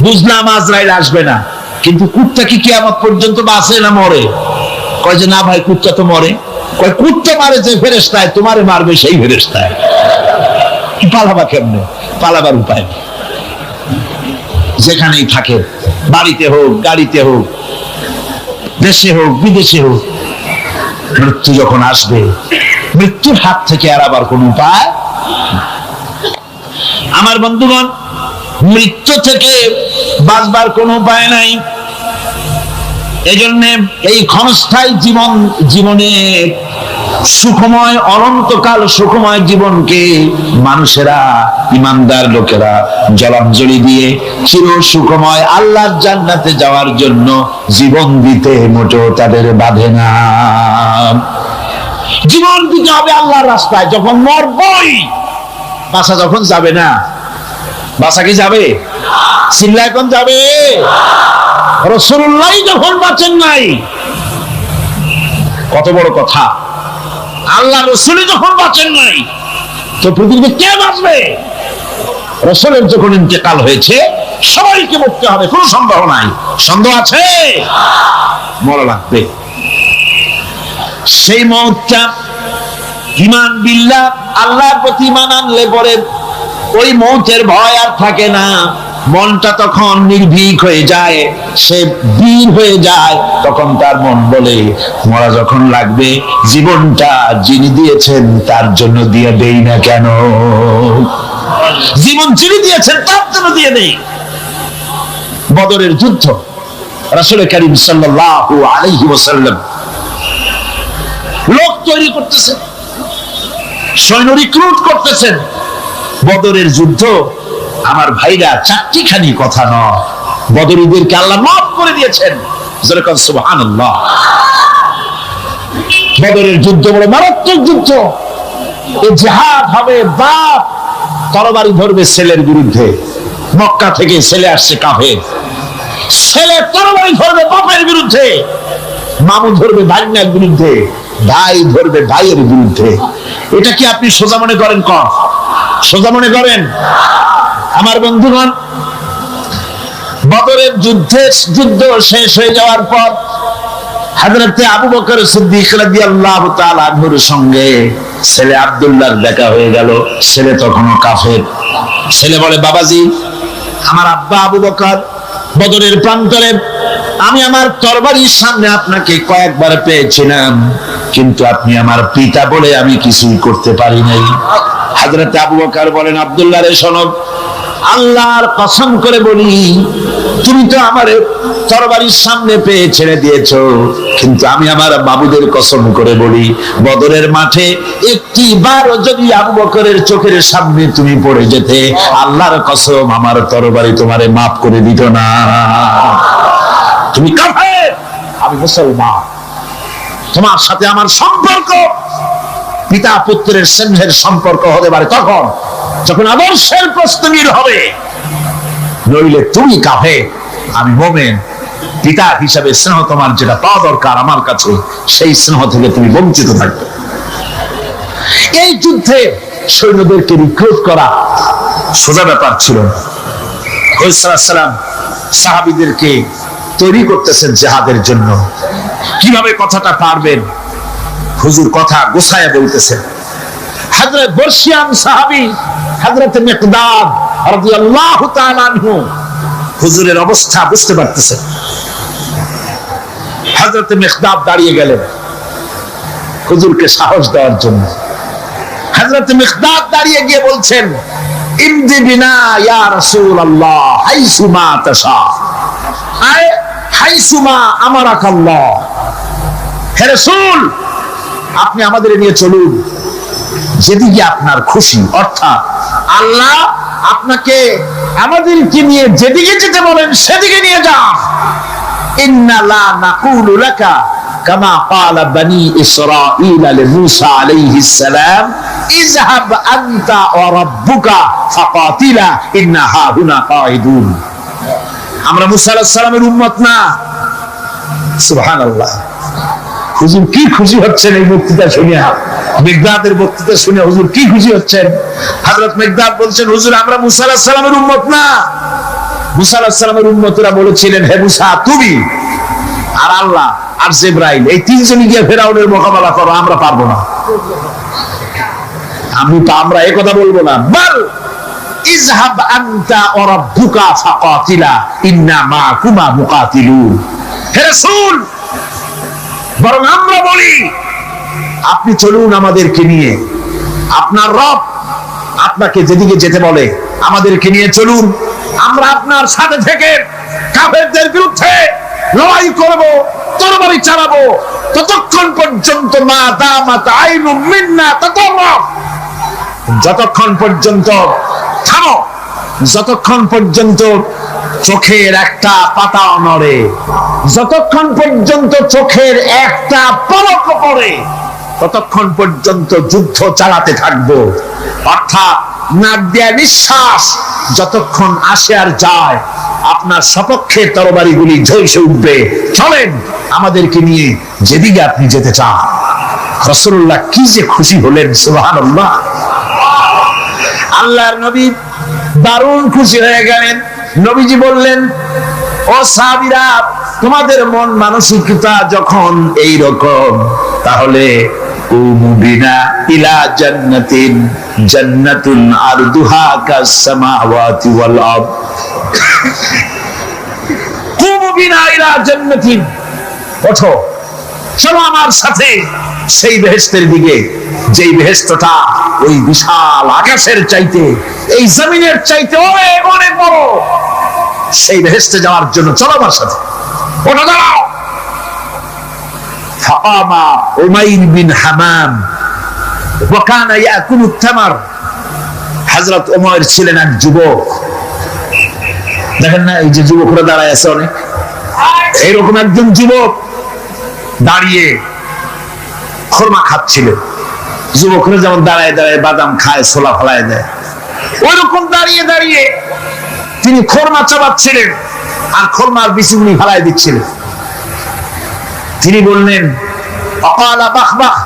[SPEAKER 2] বুঝলাম আজরাইল আসবে না, কিন্তু কুত্তা কি কিয়ামত পর্যন্ত বাঁচে না মরে? কয় যে না ভাই, কুত্তা তো মরে। কয় কুত্তা মারে যে ফেরেশতায়, তোমারে মারবে সেই ফেরেশতায়। পালাবা কেমনে? পালাবার উপায় নেই। যেখানেই থাকে, বাড়িতে হোক, গাড়িতে হোক, দেশে হোক, বিদেশে হোক, মৃত্যু যখন আসবে, মৃত্যুর হাত থেকে এড়াবার কোন উপায়। আমার বন্ধুগণ, মৃত্যু থেকে বাঁচবার কোন উপায় নাই। এজন্য এই ক্ষণস্থায়ী জীবনে সুখময়, অনন্তকাল সুখময় জীবনকে মানুষেরা, ইমানদার লোকেরা জলাঞ্জলি দিয়ে চির সুখময় আল্লাহর জান্নাতে যাওয়ার জন্য জীবন দিতে মোটেও তাদের বাধে না। জীবন দিতে হবে আল্লাহর রাস্তায়। যখন মরবই, বাসা যখন যাবে না, বাসা কি যাবে? চিল্লা এখন যাবে? রাসূলুল্লাহ যখন বাঁচেন নাই, কত বড় কথা! আল্লাহ রাসূল যখন বাঁচেন নাই, তো পৃথিবীতে কে বাঁচবে? রাসূলের যখন ইন্তেকাল হয়েছে, সবাইকে মরতে হবে, কোনো সন্দেহ নাই। সন্দেহ আছে? মরা লাগবে। সেই মওতটা ঈমান বিল্লাহ, আল্লাহর প্রতি ঈমান আনলে পরে ওই মওতের ভয় আর থাকে না। মনটা তখন নির্ভীক হয়ে যায়, সে বীর হয়ে যায়। তখন তার মন বলে, মরা যখন লাগবে, জীবনটা যিনি দিয়েছেন তার জন্য দিয়ে দেই না কেন? জীবন যিনি দিয়েছেন তার জন্য দিয়ে দেই। বদরের যুদ্ধ, রাসূল করিম সাল্লাল্লাহু আলাইহি ওয়াসাল্লাম লোক তৈরি করতেছেন, সৈন্য রিক্রুট করতেছেন। বদরের যুদ্ধ, আমার ভাইরা, চারটিখানি কথা নয়, বদরীদেরকে আল্লাহ মাফ করে দিয়েছেন। যেরকম সুবহানাল্লাহ। বদরের যুদ্ধ বড় মারাত্মক যুদ্ধ। এই জিহাদ হবে, বাপ তরবারি ধরবে ছেলের বিরুদ্ধে। মক্কা থেকে ছেলে আসছে কাফের, ছেলে তরবারি ধরবে বাপের বিরুদ্ধে, মামু ধরবে ভাইয়ের বিরুদ্ধে, ভাই ধরবে ভাইয়ের বিরুদ্ধে। এটা কি আপনি সোজা মনে করেন? সোজা মনে করেন? আমার বন্ধুগণ, বদরের যুদ্ধ শেষ হয়ে যাওয়ার পর হযরত আবু বকর সিদ্দিক রাদিয়াল্লাহু তাআলা আনহুর সঙ্গে ছেলে আব্দুল্লাহর দেখা হয়ে গেল। ছেলে তখনও কাফের। ছেলে বলে, বাবাজি, আমার আব্বা আবু বকর বদরের প্রান্তরে, আমি আমার তরবারির সামনে আপনাকে কয়েকবার পেয়েছিলাম, কিন্তু আপনি আমার পিতা বলে আমি কিছুই করতে পারি নাই। হযরত আবু বকর বলেন, আব্দুল্লাহ রে শোনো, আল্লাহর কসম করে বলি, তুমি তো আমার তরবারির সামনে পেয়ে ছেড়ে দিয়েছো, কিন্তু আমি আমার বাবুদের কসম করে বলি, বদরের মাঠে একটি বার যদি আবু বকরের চোখের সামনে তুমি পড়ে যেতে, আল্লাহর কসম আমার তরবারি তোমারে মাফ করে দিত না। তুমি কাফের, আমি মুসলমান। তোমার সাথে আমার সম্পর্ক পিতা পুত্রের স্নেহের সম্পর্ক হতে পারে তখন যখন আদর্শের প্রস্তুতির হবে, নইলে তুমি কাফের, আমি মুমিন। পিতা হিসাবে স্নেহ তোমার যেটা পাওয়া দরকার আমার কাছে, সেই স্নেহ থেকে তুমি বঞ্চিত থাকবে। এই যুদ্ধে সৈন্যদেরকে রিক্রুট করা সোজা ব্যাপার ছিল না। রাসূল সাল্লাল্লাহু আলাইহি ওয়াসাল্লাম সাহাবীদেরকে তৈরি করতেছেন জিহাদের জন্য। কিভাবে কথাটা পারবেন, হুজুর কথা গোছায়া বলতেছেন। হযরত বর্ষিয়ান সাহাবী হযরত মিকদাদ রাদিয়াল্লাহু তাআলা আনহু হুজুরের অবস্থা বুঝতে পারতেছেন। হযরত মিকদাদ দাঁড়িয়ে গেলেন হুজুরকে সাহস দেওয়ার জন্য। হযরত মিকদাদ দাঁড়িয়ে গিয়ে বলছেন, ইমদি বিনা ইয়া রাসূলুল্লাহ হাইসুমা তাশা, আয় হাইসুমা আমারাকাল্লাহ। হে রাসূল, আপনি আমাদের নিয়ে চলুন যেদিকে আপনার খুশি, অর্থাৎ আল্লাহ আপনাকে আমাদেরকে নিয়ে যেদিকে যেতে বলেন সেদিকে নিয়ে যান। ইন্না লা নাকুলু লাকা কামা ক্বালা বনি ইসরাঈল লিমূসা আলাইহিস সালাম ইযহাব আনতা ওয়া রাব্বুকা ফাকাতিলা ইন্না হাহুনা কাঈদুন। আমরা মুসা আলাইহিস সালামের উম্মত না? সুবহানাল্লাহ। হুজুর কি খুশি হচ্ছেন এই বক্তৃতা শুনে, মিকদাদের বক্তৃতা শুনে হুজুর কি খুশি হচ্ছেন। হযরত মিকদাদ বলছেন, হুজুর আমরা মুসা আলাইহিস সালামের উম্মত না। মুসা আলাইহিস সালামের উম্মতরা বলেছিলেন, হে মুসা তুমি আর আল্লাহ আর জিবরাইল এই তিনজনই গিয়ে ফেরাউনের মোকাবেলা করো, আমরা পারবো না। আমরা এই কথা বলবো না। বল ইযহাব আনতা ওয়া রাব্বুকা ফাকাতিলা ইন্না মাআকুমা মুকাতিলুন। হে রাসূল, বরং আমরা বলি আপনি চলুন আমাদেরকে নিয়ে, আপনার রব আপনাকে যেদিকে যেতে বলে আমাদেরকে নিয়ে চলুন, আমরা আপনার সাথে থেকে কাফেরদের বিরুদ্ধে লড়াই করব, তরবারি চালাবো ততক্ষণ পর্যন্ত মা দামাত আইনু মিন্না তাতাররাফ, যতক্ষণ পর্যন্ত থামো, যতক্ষণ পর্যন্ত চোখের একটা পাতা নড়ে, যতক্ষণ পর্যন্ত চোখের একটা পলক পড়ে, ততক্ষণ পর্যন্ত যুদ্ধ চালাতে থাকবো। অর্থাৎ নাক দিয়ে নিঃশ্বাস যতক্ষণ আসে আর যায়, আপনার সপক্ষে তরবারিগুলি ঝলসে উঠবে। চলেন আমাদেরকে নিয়ে যেদিকে আপনি যেতে চান। রাসূলুল্লাহ কি যে খুশি হলেন, সুবহানাল্লাহ। আল্লাহর নবী দারুণ খুশি হয়ে গেলেন। নবীজি বললেন, ও সাহাবীরা, তোমাদের মন মানসিকতা যখন এই রকম, তাহলে কুমু বিনা ইলা জান্নাতিন জান্নাতুন আরদুহা কাস সামাওয়াতি ওয়াল আরদ। কুমু বিনা ইলা জান্নাতিন, ওঠো চলো আমার সাথে সেই বেহেশতের দিকে, যেই বেহেশতটা ওই বিশাল আকাশের চাইতে, এই জমিনের চাইতে অনেক অনেক বড়। সেই বেহেশতে যাওয়ার জন্য চলো আমার সাথে, ওঠো দাঁড়াও। ফাকামা উমাইর বিন হামাম ওয়া কানা ইয়াকুলু তামার। হযরত উমাইর ছিলেন এক যুবক। দেখেন না এই যে যুবকরা দাঁড়ায় আছে অনেক, এইরকম একজন যুবক দাঁড়িয়ে খোরমা খাচ্ছিলেন। যুবকরা যেমন দাঁড়ায় দাঁড়ায় বাদাম খায়, ছোলা ফলায় দেয়, ওই রকম দাঁড়িয়ে দাঁড়িয়ে তিনি খোরমা চাবাচ্ছিলেন আর খোরমার বিচিগুলি ফেলায় দিচ্ছিলেন। তিনি বললেন, অকালা বাখবাখ।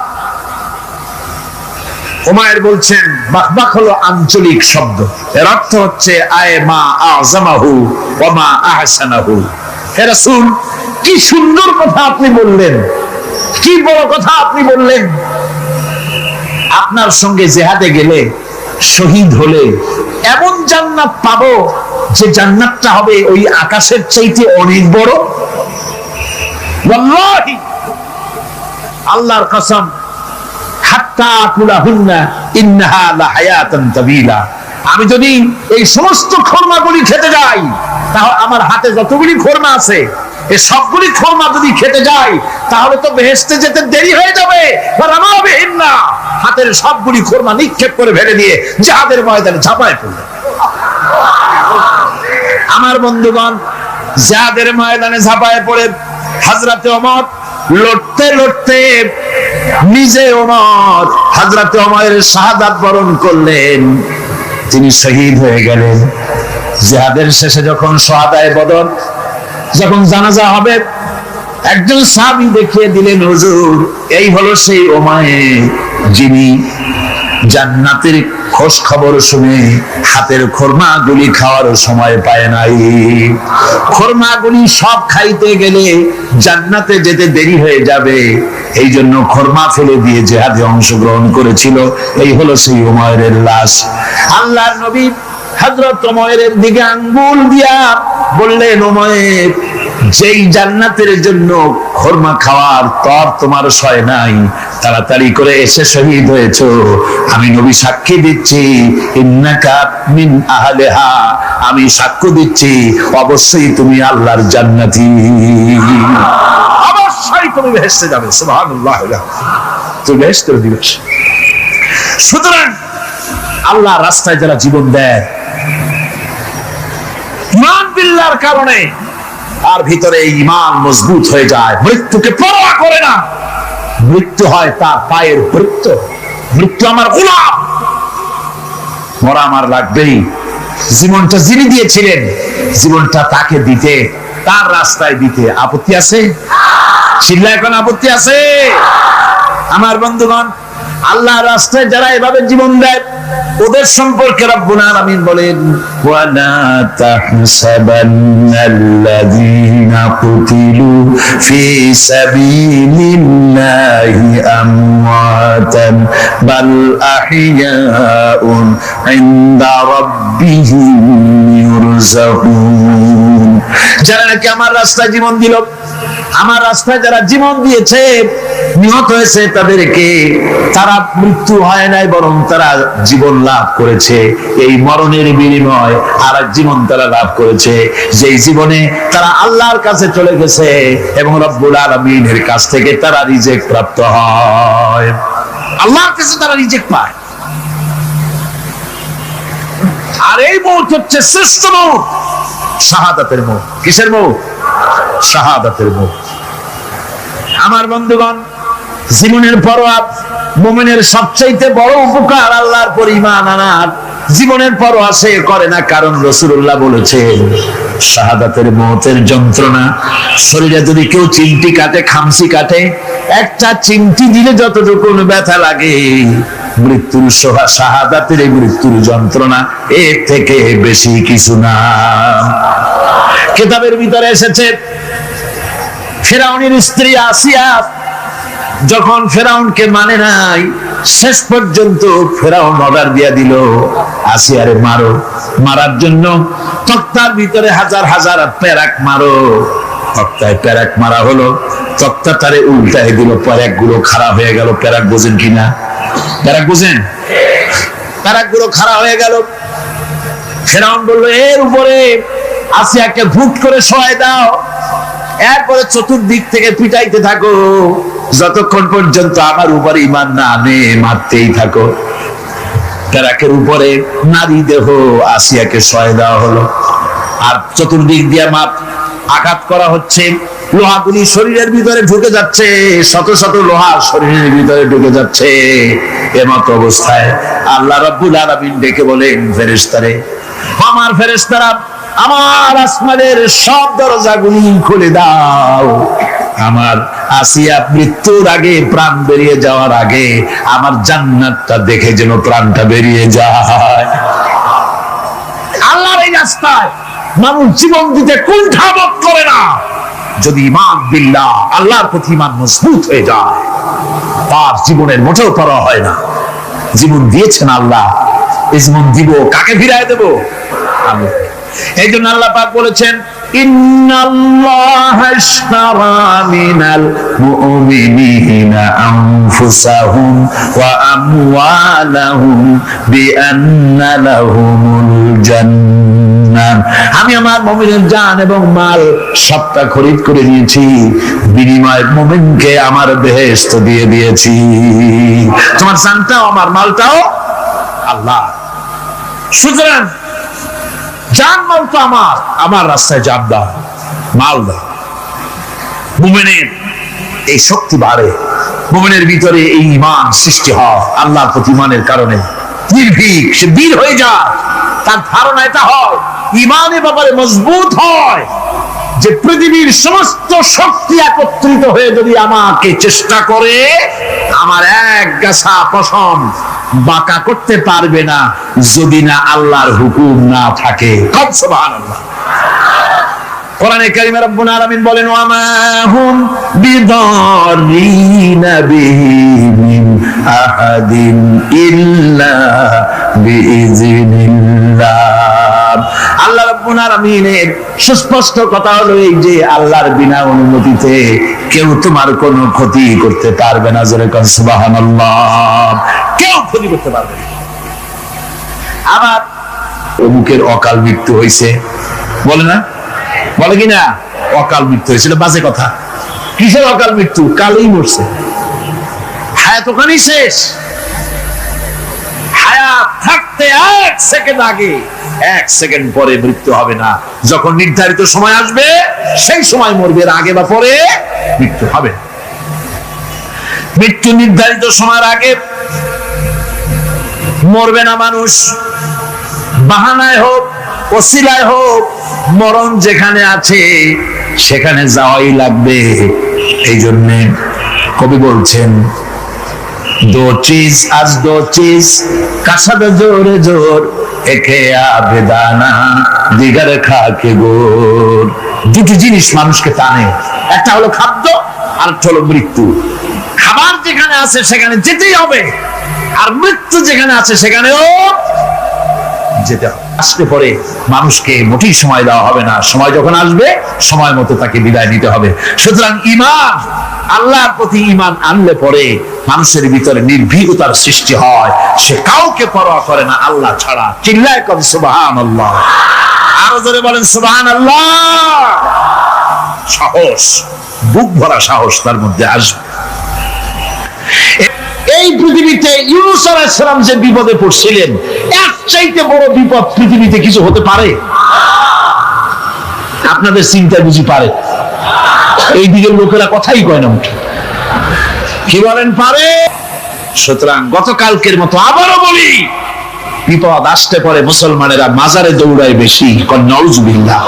[SPEAKER 2] উমাইর বলছেন, বাখবাখ হলো আঞ্চলিক শব্দ, এর অর্থ হচ্ছে আয়ে মা আযমাহু ওয়া মা আহসানাহু। হে রাসূল, কি সুন্দর কথা আপনি বললেন, কি বড় কথা আপনি বললেন। আপনার সঙ্গে জিহাদে গেলে, শহীদ হলে এমন জান্নাত পাবো যে জান্নাতটা হবে ওই আকাশের চাইতে অনেক বড়। ওয়াল্লাহি, আল্লাহর কসম, হাত্তা আকুলাহুন্না ইন্নাহা লাহায়াতান তাবিলা। আমি যদি এই সমস্ত খোরমাগুলি খেতে যাই, তাহলে আমার হাতে যতগুলি খোরমা আছে এই সবগুলি খোরমা যদি খেতে যাই, তাহলে তো বেহেশতে যেতে দেরি হয়ে যাবে। হাতের সবগুলি খোরমা নিক্ষেপ করে ফেলে দিয়ে জিহাদের ময়দানে ঝাঁপায় পড়বে। আমার বন্ধুগণ, জিহাদের ময়দানে ঝাঁপায় পড়ে হযরতে ওমর লড়তে লড়তে নিজে ওমর হযরতে ওমরের শাহাদাত বরণ করলেন, তিনি শহীদ হয়ে গেলেন। জিহাদের শেষে যখন শুহাদায়ে বদর, যখন জানাজা হবে, একজন সাহাবী দেখিয়ে দিলেন, হুজুর এই হলো সেই ওমায়ের যিনি জান্নাতের খোঁজ খবর শুনে হাতের খোরমাগুলি খাওয়ার সময় পায় নাই। খোরমাগুলি সব খাইতে গেলে জান্নাতে যেতে দেরি হয়ে যাবে, এই জন্য খোরমা ফেলে দিয়ে জিহাদে অংশগ্রহণ করেছিল। এই হলো সেই উমাইরের লাশ। আল্লাহর নবী হযরত উমাইরের দিকে আঙ্গুল দিয়া বললেন, উমাইর, যেই জান্নাতের জন্য খোরমা খাওয়ার তর তোমার সয় নাই, তাড়াতাড়ি করে এসে শহীদ হয়েছো, আমি নবী সাক্ষী দিচ্ছি, ইন্নাকা মিন আহলিহা, আমি সাক্ষ্য দিচ্ছি অবশ্যই তুমি আল্লাহর জান্নাতি, অবশ্যই তুমি বেহেশতে যাবে। সুবহানাল্লাহ, তুমি বেহেশতে দিবে। সুতরাং আল্লাহর রাস্তায় যারা জীবন দেয় ইমান বিল্লাহর কারণে, তার ভিতরে ঈমান মজবুত হয়ে যায়, মৃত্যুকে পরোয়া করে না। মৃত্যু হয় তার পায়ের বৃত্ত, মৃত্যু আমার গোলাম, মরা আমার লাগবেই। জীবনটা যিনি দিয়েছিলেন, জীবনটা তাকে দিতে, তার রাস্তায় দিতে আপত্তি আছে? চিল্লা এখন আপত্তি আছে? আমার বন্ধুগণ, আল্লাহর রাস্তায় যারা এভাবে জীবন দেয়, ওদের সম্পর্কে রব্বুল আলামিন বলেন, ওয়ালা তাহসাবান্নাল্লাযীনা কুতিলু ফি সাবিলিল্লাহি আমওয়াতান বাল আহইয়াউন ইনদা রাব্বিহিম ইউরযাকুন। যারা নাকি আমার রাস্তায় জীবন দিল, আমার রাস্তায় যারা জীবন দিয়েছে, নিহত হয়েছে, তারা মৃত্যু হয় নাই, বরং তারা জীবন লাভ করেছে। এই মরণের বিনিময় আর এক জীবন তারা লাভ করেছে, যেই জীবনে তারা আল্লাহর কাছে চলে গেছে এবং রব্বুল আলামিনের কাছ থেকে তারা রিজেক্ট প্রাপ্ত হয়। আল্লাহর কাছে তারা রিজেক্ট পায়। আর এই মৌত হচ্ছে শ্রেষ্ঠ মৌত, শাহাদাতের মৌত। কিসের মৌত? শাহাদাতের মৌত। আমার বন্ধুগণ, জীবনের পরোয়া মুমিনের সবচাইতে বড় উপকার আল্লাহর পর ঈমান আনার। জীবনের পরোয়া সে করে না, কারণ রাসূলুল্লাহ বলেছেন, শাহাদাতের মওতের যন্ত্রণা, শরীরে যদি কেউ চিমটি কাটে, খামসি কাটে, একটা চিমটি দিলে যতটুকু ব্যথা লাগে, মৃত্যুর শাহাদাতের এই মৃত্যুর যন্ত্রণা এর থেকে বেশি কিছু না। কিতাবের ভিতরে এসেছে, ফিরআউনের স্ত্রী আসিয়া যখন ফেরাউনকে মানে নাই, শেষ পর্যন্ত ফেরাউন অর্ডার দিয়া দিল, আসিয়ারে মারো। মারার জন্য তক্তার ভিতরে হাজার হাজার প্যারাক মারো। তক্তায় প্যারাক মারা হলো, তক্তা তারে উল্টায় দিল, প্যারাক গুলো খারাপ হয়ে গেল। প্যারাক বোঝেন কিনা? প্যারাক বোঝেন? প্যারাক গুলো খারাপ হয়ে গেল। ফেরাউন বলল, এর উপরে আসিয়াকে ভুট করে শোয়াই দাও, এরপরে চতুর্দিক থেকে পিটাইতে থাকো, যতক্ষণ পর্যন্ত আমার উপরে ঈমান না আনে মারতেই থাকো। প্যারাকের উপরে নারী দেহ আসিয়াকে শোয়াই দেওয়া হলো, আর চতুর্দিক দিয়ে আঘাত করা হচ্ছে। লোহাগুলি শরীরের ভিতরে ঢুকে যাচ্ছে, শত শত লোহা শরীরের ভিতরে ঢুকে যাচ্ছে। এমত অবস্থায় আল্লাহ রাব্বুল আলামিন ডেকে বলেন, ফেরেশতারে, আমার ফেরেশতারা, আমার আসমানের সব দরজাগুলি খুলে দাও। আমার আসিয়া মৃত্যুর আগে, প্রাণ বেরিয়ে যাওয়ার আগে, আমার জান্নাতটা দেখে যেন প্রাণটা বেরিয়ে যায়। আল্লাহর এই রাস্তায় মানুষ জীবন দিতে কুণ্ঠাবোধ করে না, যদি ঈমান বিল্লাহ, আল্লাহর প্রতি ঈমান মজবুত হয়ে যায়, তার জীবনের মোটেও পরোয়া হয় না। জীবন দিয়েছেন আল্লাহ, এই জীবন দিব, কাকে ফিরায় দেব? আমি। এই জন্য আল্লাহ পাক বলেছেন, ইন্নাল্লাহা আশতারা মিনাল মুমিনিনা আনফুসাহুম ওয়া আমওয়ালাহুম বিআন্না লাহুমুল জান্নাহ। আমি আমার মুমিনের জান এবং মাল সবটা খরিদ করে নিয়েছি, বিনিময়ে মুমিনকে আমার বেহেশত দিয়ে দিয়েছি। তোমার জানটাও আমার মালটাও আল্লাহ। সুতরাং জান মাল তো আমার রাস্তায় জান দাও, মাল দাও। মুমিনের এই শক্তি বাড়ে, মুমিনের ভিতরে এই ঈমান সৃষ্টি হয় আল্লাহর প্রতি ঈমানের কারণে। নির্ভীক সে বীর হয়ে যায়, তার ধারণা এটা হয়, ঈমানের ব্যাপারে মজবুত হয় যে পৃথিবীর সমস্ত শক্তি একত্রিত হয়ে যদি আমাকে চেষ্টা করে, আমার এক গাছা পশম বাঁকা করতে পারবে না, যদি না আল্লাহর হুকুম না থাকে। সুবহানাল্লাহ। কোরআনে কারীমে রব্বুল আলামিন বলেন, ওয়া মা হুম বিদাররিনা বিহি মিন আহাদিন ইল্লা বিইজনিল্লাহ। আল্লাহ রাব্বুল আলামিনের সুস্পষ্ট কথা হলো এই যে, আল্লাহর বিনা অনুমতিতে কেউ তোমার কোনো ক্ষতি করতে পারবে না। জোরে কোন সুবহানাল্লাহ। কেউ ক্ষতি করতে পারবে না। আবার অমুকের অকাল মৃত্যু হয়েছে, বলে না? বলে কিনা? অকাল মৃত্যু হয়েছিল, বাজে কথা। কিসের অকাল মৃত্যু? কালেই মরছে, হায়াত ওখানেই শেষ। হায়াত থাকতে এক সেকেন্ড আগে
[SPEAKER 1] এক সেকেন্ড পরে মৃত্যু হবে না। যখন নির্ধারিত সময় আসবে সেই সময় মরবে, এর আগে বা পরে মৃত্যু হবে। মৃত্যু নির্ধারিত সময়ের আগে মরবে না মানুষ, বাহানায় হোক ওসিলায় হোক, মরণ যেখানে আছে সেখানে যাওয়াই লাগবে। এই জন্য কবি বলছেন, दो चीज आज दो चीज कसद जोर जोर एके आबेदाना दिगर खा के गोर। দুটো জিনিস মানুষকে টানে, একটা হলো খাদ্য আর একটা হলো মৃত্যু। খাবার যেখানে আছে সেখানে যেতেই হবে, আর মৃত্যু যেখানে আছে সেখানেও যেতে হবে। আসতে পরে মানুষকে মোটেই সময় দেওয়া হবে না, সময় যখন আসবে সময় মতো তাকে বিদায় নিতে হবে। সুতরাং ঈমান, আল্লাহর প্রতি ঈমান আনলে পরে মানুষের ভিতরে নির্ভীকতার সৃষ্টি হয়, সে কাউকে পরোয়া করে না আল্লাহ ছাড়া। চিল্লায় কর সুবহানাল্লাহ, আরো জোরে বলেন সুবহানাল্লাহ। সাহস, বুক ভরা সাহস তার মধ্যে আসবে। এই পৃথিবীতে ইউনূস আলাইহিস সালাম যে বিপদে পড়ছিলেন, এর চাইতে বড় বিপদ পৃথিবীতে কিছু হতে পারে? আপনাদের চিন্তা বুঝি পারে? এই দিকের লোকেরা কথাই কয় না, কি বলেন পারে? সুতরাং গতকালকের মতো আবারও বলি, বিপদ আসতে পরে মুসলমানেরা মাজারে দৌড়ায় বেশি। কন নাউজুবিল্লাহ,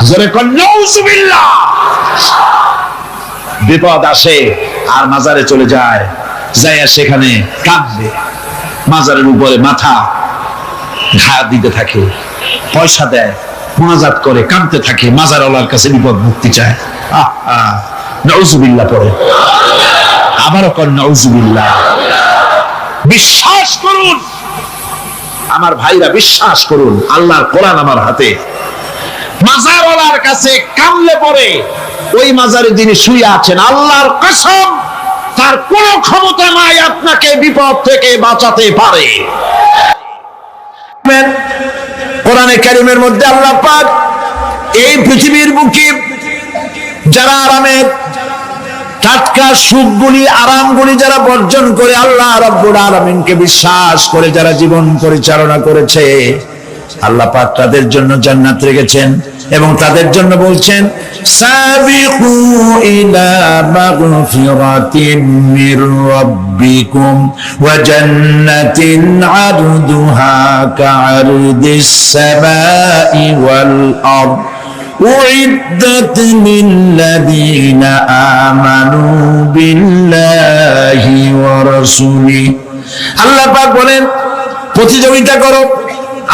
[SPEAKER 1] জোরে কন নাউজুবিল্লাহ। বিপদ আসে আর মাজারে চলে যায়, যাইয়া সেখানে কাঁদবে, মাজারের উপরে মাথা ঘা দিতে থাকে, পয়সা দেয়, মুনাজাত করে, কাঁদতে থাকে, মাজারওয়ালার কাছে বিপদ মুক্তি চায়। নাউজুবিল্লাহ পড়ে, আবারও কর নাউজুবিল্লাহ। বিশ্বাস করুন আমার ভাইরা, বিশ্বাস করুন, আল্লাহর কোরআন আমার হাতে। মাজারওয়ালার কাছে কামলে পড়ে ওই মাজারে যিনি শুয়ে আছেন, আল্লাহর কসম তার কোনো ক্ষমতা নাই আপনাকে বিপদ থেকে বাঁচাতে পারে। কোরআনে কারীমের মধ্যে আল্লাহ পাক এই পৃথিবীর বুকে যারা আরামের টাটকা সুখগুলি, আরামগুলি যারা বর্জন করে আল্লাহ রাব্বুল আলামিনকে বিশ্বাস করে যারা জীবন পরিচালনা করেছে, আল্লাহ পাক তাদের জন্য জান্নাত রেখেছেন এবং তাদের জন্য বলছেন, সাবিকু ইলা মাগফিরাতিন মির রাব্বিকুম ওয়া জান্নাতিন আরদুহা কাআরদিস সামাই ওয়াল আরদ উইদ্দাত লিল্লাযীনা আমানু বিল্লাহি ওয়া রাসূলিহি। আল্লাহ পাক বলেন, প্রতিযোগিতা করো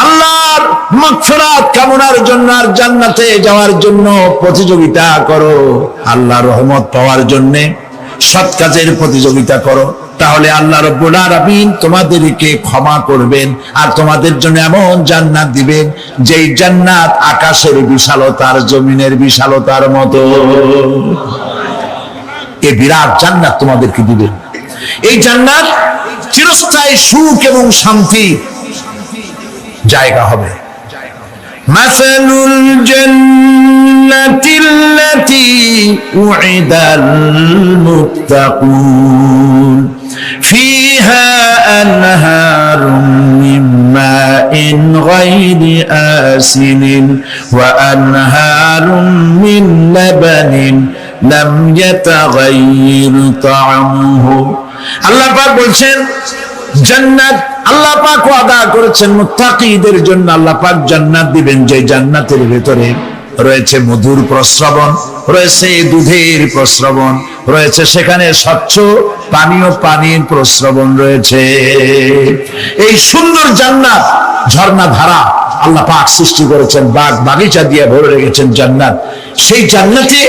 [SPEAKER 1] আল্লাহর মাগফিরাত কামনার জন্য আর জান্নাতে যাওয়ার জন্য প্রতিযোগিতা করো, আল্লাহর রহমত পাওয়ার জন্য সৎ কাজের প্রতিযোগিতা করো, তাহলে আল্লাহ রাব্বুল আলামিন তোমাদেরকে ক্ষমা করবেন আর তোমাদের জন্য এমন জান্নাত দিবেন যেই জান্নাত আকাশের বিশালতার, জমিনের বিশালতার মতো। এই বিরাট জান্নাত তোমাদেরকে দিবেন। এই জান্নাত চিরস্থায়ী সুখ এবং শান্তি জায়গা হবে। মাসালুল জান্নাতিল্লাতী উইদাল মুত্তাকুন ফিহা আনহারুম মিন মাইন গায়রি আসিনিন ওয়া আনহারুম মিন লাবানিন লাম ইয়াতাগায়্যার তা'আমুহু। আল্লাহ পাক বলছেন, জান্নাত আল্লাহ পাক ওয়াদা করেছেন মুত্তাকিদের জন্য। আল্লাহ পাক জান্নাত দিবেন যে জান্নাতের ভিতরে রয়েছে মধুর প্রস্রবণ, রয়েছে দুধের প্রস্রবণ, রয়েছে সেখানে স্বচ্ছ পানীয় পানির প্রস্রবণ রয়েছে। এই সুন্দর জান্নাত, ঝর্ণা ধারা আল্লাহ পাক সৃষ্টি করেছেন, বাগ বাগিচা দিয়ে ভরে রেখেছেন জান্নাত। সেই জান্নাতে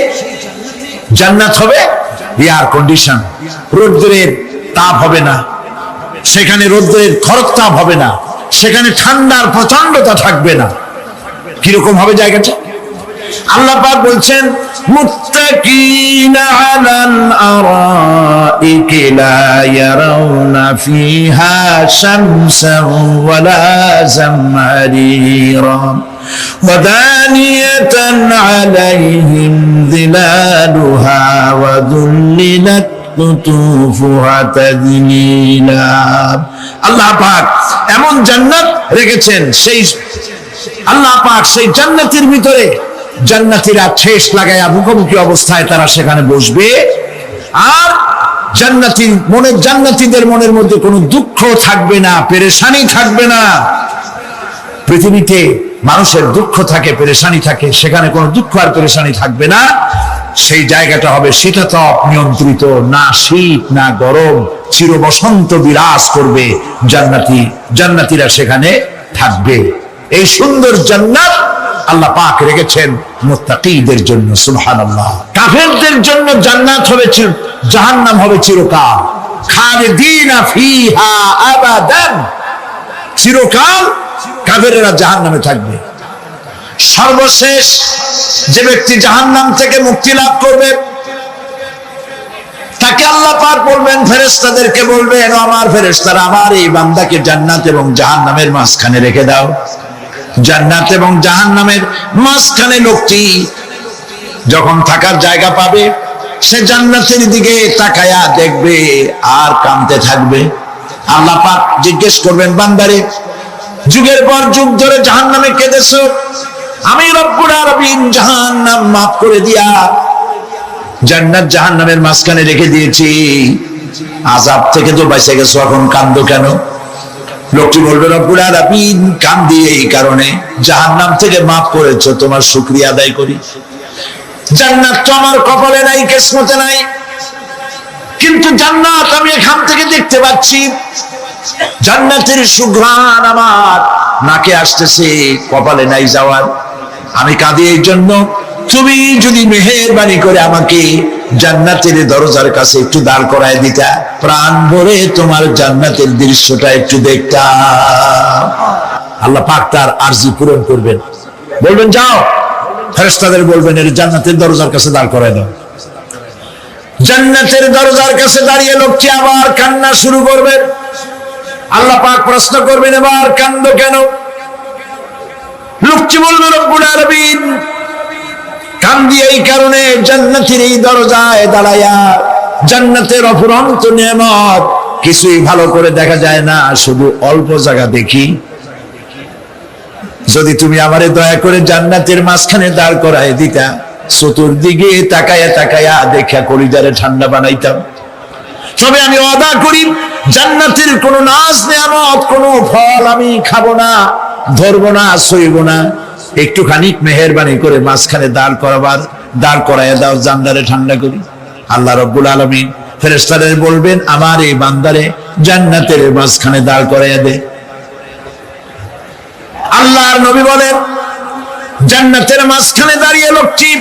[SPEAKER 1] জান্নাত হবে এয়ার কন্ডিশন, রোদ্রের তাপ হবে না সেখানে, রোদ্রের খরতাপ হবে না সেখানে, ঠান্ডার প্রচন্ডতা থাকবে না। কিরকম হবে জায়গাটা? আল্লাহ পাক বলছেন, মুত্তাকিনা আলাল আরাইকি লা ইয়ারাউনা ফিহা শামসান ওয়ালা জামহারিরা ওয়া দানিয়াতান আলাইহিম যিলালুহা ওয়া যুল্লিলাত কুতুফুহা তাযলিলা। আল্লাহ পাক এমন জান্নাত রেখেছেন। সেই আল্লাহ পাক সেই জান্নাতের ভিতরে জান্নাতীরা ঠেস লাগায়া মুখোমুখি অবস্থায় তারা সেখানে বসবে, আর জান্নাতীদের মনের মধ্যে কোনো দুঃখ থাকবে না, পেরেশানি থাকবে না। পৃথিবীতে মানুষের দুঃখ থাকে, পেরেশানি থাকে, সেখানে কোনো দুঃখ আর পেরেশানি থাকবে না। সেই জায়গাটা হবে শীতাতপ নিয়ন্ত্রিত, না শীত না গরম, চির বসন্ত বিরাজ করবে। জান্নাতীরা সেখানে থাকবে। এই সুন্দর জান্নাত আল্লাহ পাক রেখেছেন মুত্তাকীদের জন্য। সুবহানাল্লাহ। কাফেরদের জন্য জান্নাত হবে, জাহান্নাম হবে চিরকাল। খালিদিনা ফিহা আবাদান, চিরকাল কাফেরেরা জাহান্নামে থাকবে। সর্বশেষ যে ব্যক্তি জাহান্নাম থেকে মুক্তি লাভ করবে তাকে আল্লাহ পাক বলবেন, ফেরেশতাদেরকে বলবেন, আমার ফেরেশতারা আমার এই বান্দাকে জান্নাত এবং জাহান্নামের মাঝখানে রেখে দাও। জান্নাত এবং জাহান্নামের মাঝখানে লোকটি যখন থাকার জায়গা পাবে, সে জান্নাতের দিকে তাকায়া দেখবে আর কাঁদতে থাকবে। আল্লাহ পাক জিজ্ঞেস করবেন, বান্দারে যুগের পর যুগ ধরে জাহান্নামে কেঁদেছো, আমি রব্বুল আলামিন জাহান্নাম মাফ করে দিয়া জান্নাত জাহান্নামের মাঝখানে রেখে দিয়েছি, আযাব থেকে তো বেঁচে গেছো, এখন কাঁদো কেন? লোকটি বলবে, রব্বুল আলামিন কাঁদি এই কারণে, জাহান্নাম থেকে মাফ করেছো, তোমার শুকরিয়া আদায় করি। জান্নাত তো আমার কপালে নাই, কিসমতে নাই, কিন্তু জান্নাত আমি এখান থেকে দেখতে পাচ্ছি। জান্নাতের সুঘ্রাণ আমার নাকে আসতেছে, কপালে নাই যাওয়ার। আমি কাঁদি এই জন্য, তুমি যদি মেহেরবানি করে আমাকে জান্নাতের দরজার কাছে একটু দাঁড় করায় দিতা, প্রাণ ভরে তোমার জান্নাতের দৃশ্যটা একটু দেখতাম। আল্লাহ পাক তার আরজি পূরণ করবেন, বলবেন যাও, ফেরেশতাদের বলবেন এর জান্নাতের দরজার কাছে দাঁড় করায় দাও। জান্নাতের দরজার কাছে দাঁড়িয়ে লোকটি আবার কান্না শুরু করবেন। আল্লাহ পাক প্রশ্ন করবেন, এবার কান্দো কেন? লোকটি বলবে, রব্বুল আলামিন কান্দি এই কারণে, জান্নাতের এই দরজায় দাঁড়ায়া জান্নাতের অফুরন্ত নেয়ামত কিছুই ভালো করে দেখা যায় না, শুধু অল্প জায়গা দেখি। যদি তুমি আমারে দয়া করে জান্নাতের মাঝখানে দাঁড় করায় দিতা, চতুর্দিকে তাকায়া তাকায়া দেখা কলিজারে ঠান্ডা বানাইতাম। তবে আমি ওয়াদা করি, জান্নাতের কোনো নাজ নেয়ামত, কোনো ফল আমি খাবো না, ধরবো না, সইব না। একটুখানি মেহেরবানি করে মাঝখানে দাঁড় করাইয়া দাও, জান্নারে ঠান্ডা করি। আল্লাহ রাব্বুল আলামিন ফেরেশতাদের বলবেন, আমার এই বান্দারে জান্নাতের মাঝখানে দাঁড় করাইয়া দে। আল্লাহর নবী বলেন, জান্নাতের মাঝখানে দাঁড়িয়ে লোকটি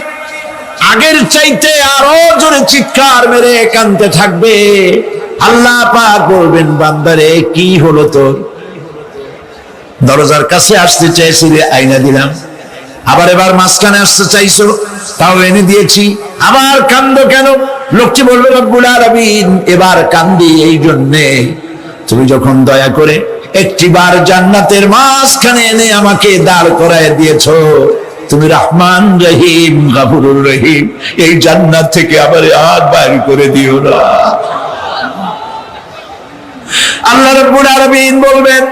[SPEAKER 1] আগের চাইতে আরো জোরে চিৎকার মেরে কাঁদতে থাকবে। আল্লাহ পাক বলবেন, বান্দারে কি হলো তোর? দরজার কাছে আসতে চাইছিলে, আইনা দিলাম। আবার এবার মাঝখানে আসতে চাইছো, তাও এনে দিয়েছি, আবার কান্দো কেন? লোকটি বলবে, রব্বুল আলামিন এবার কান্দি এই জন্যে, তুমি যখন দয়া করে একটিবার জান্নাতের মাঝখানে এনে আমাকে দাঁড় করায় দিয়েছো, তুমি রহমান রহিম গফুরুর রহিম, এই জান্নাত থেকে আবার আর বাইর করে দিও না। আল্লাহ রাব্বুল আলামিন বলবেন,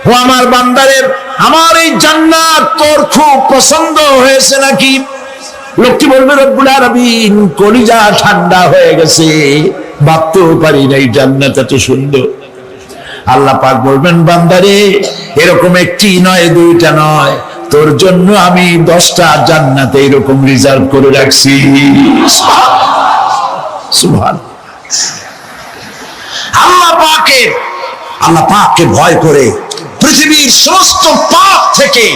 [SPEAKER 1] ও আমার বান্দারে, আমার এই জান্নাত তোর খুব পছন্দ হয়েছে নাকি? লোকটি বলবে, রব্বুল আলামিন কলিজা ঠান্ডা হয়ে গেছে, ভাবতেও পারি না এই জান্নাত এত সুন্দর। আল্লাহ পাক বলবেন, বান্দারে এরকম একটি নয়, দুইটা নয়, তোর জন্য আমি 10টা জান্নাত এরকম রিজার্ভ করে রাখছি। সুবহানাল্লাহ। আল্লাহ পাককে ভয় করে পৃথিবীর সমস্ত পাপ থেকে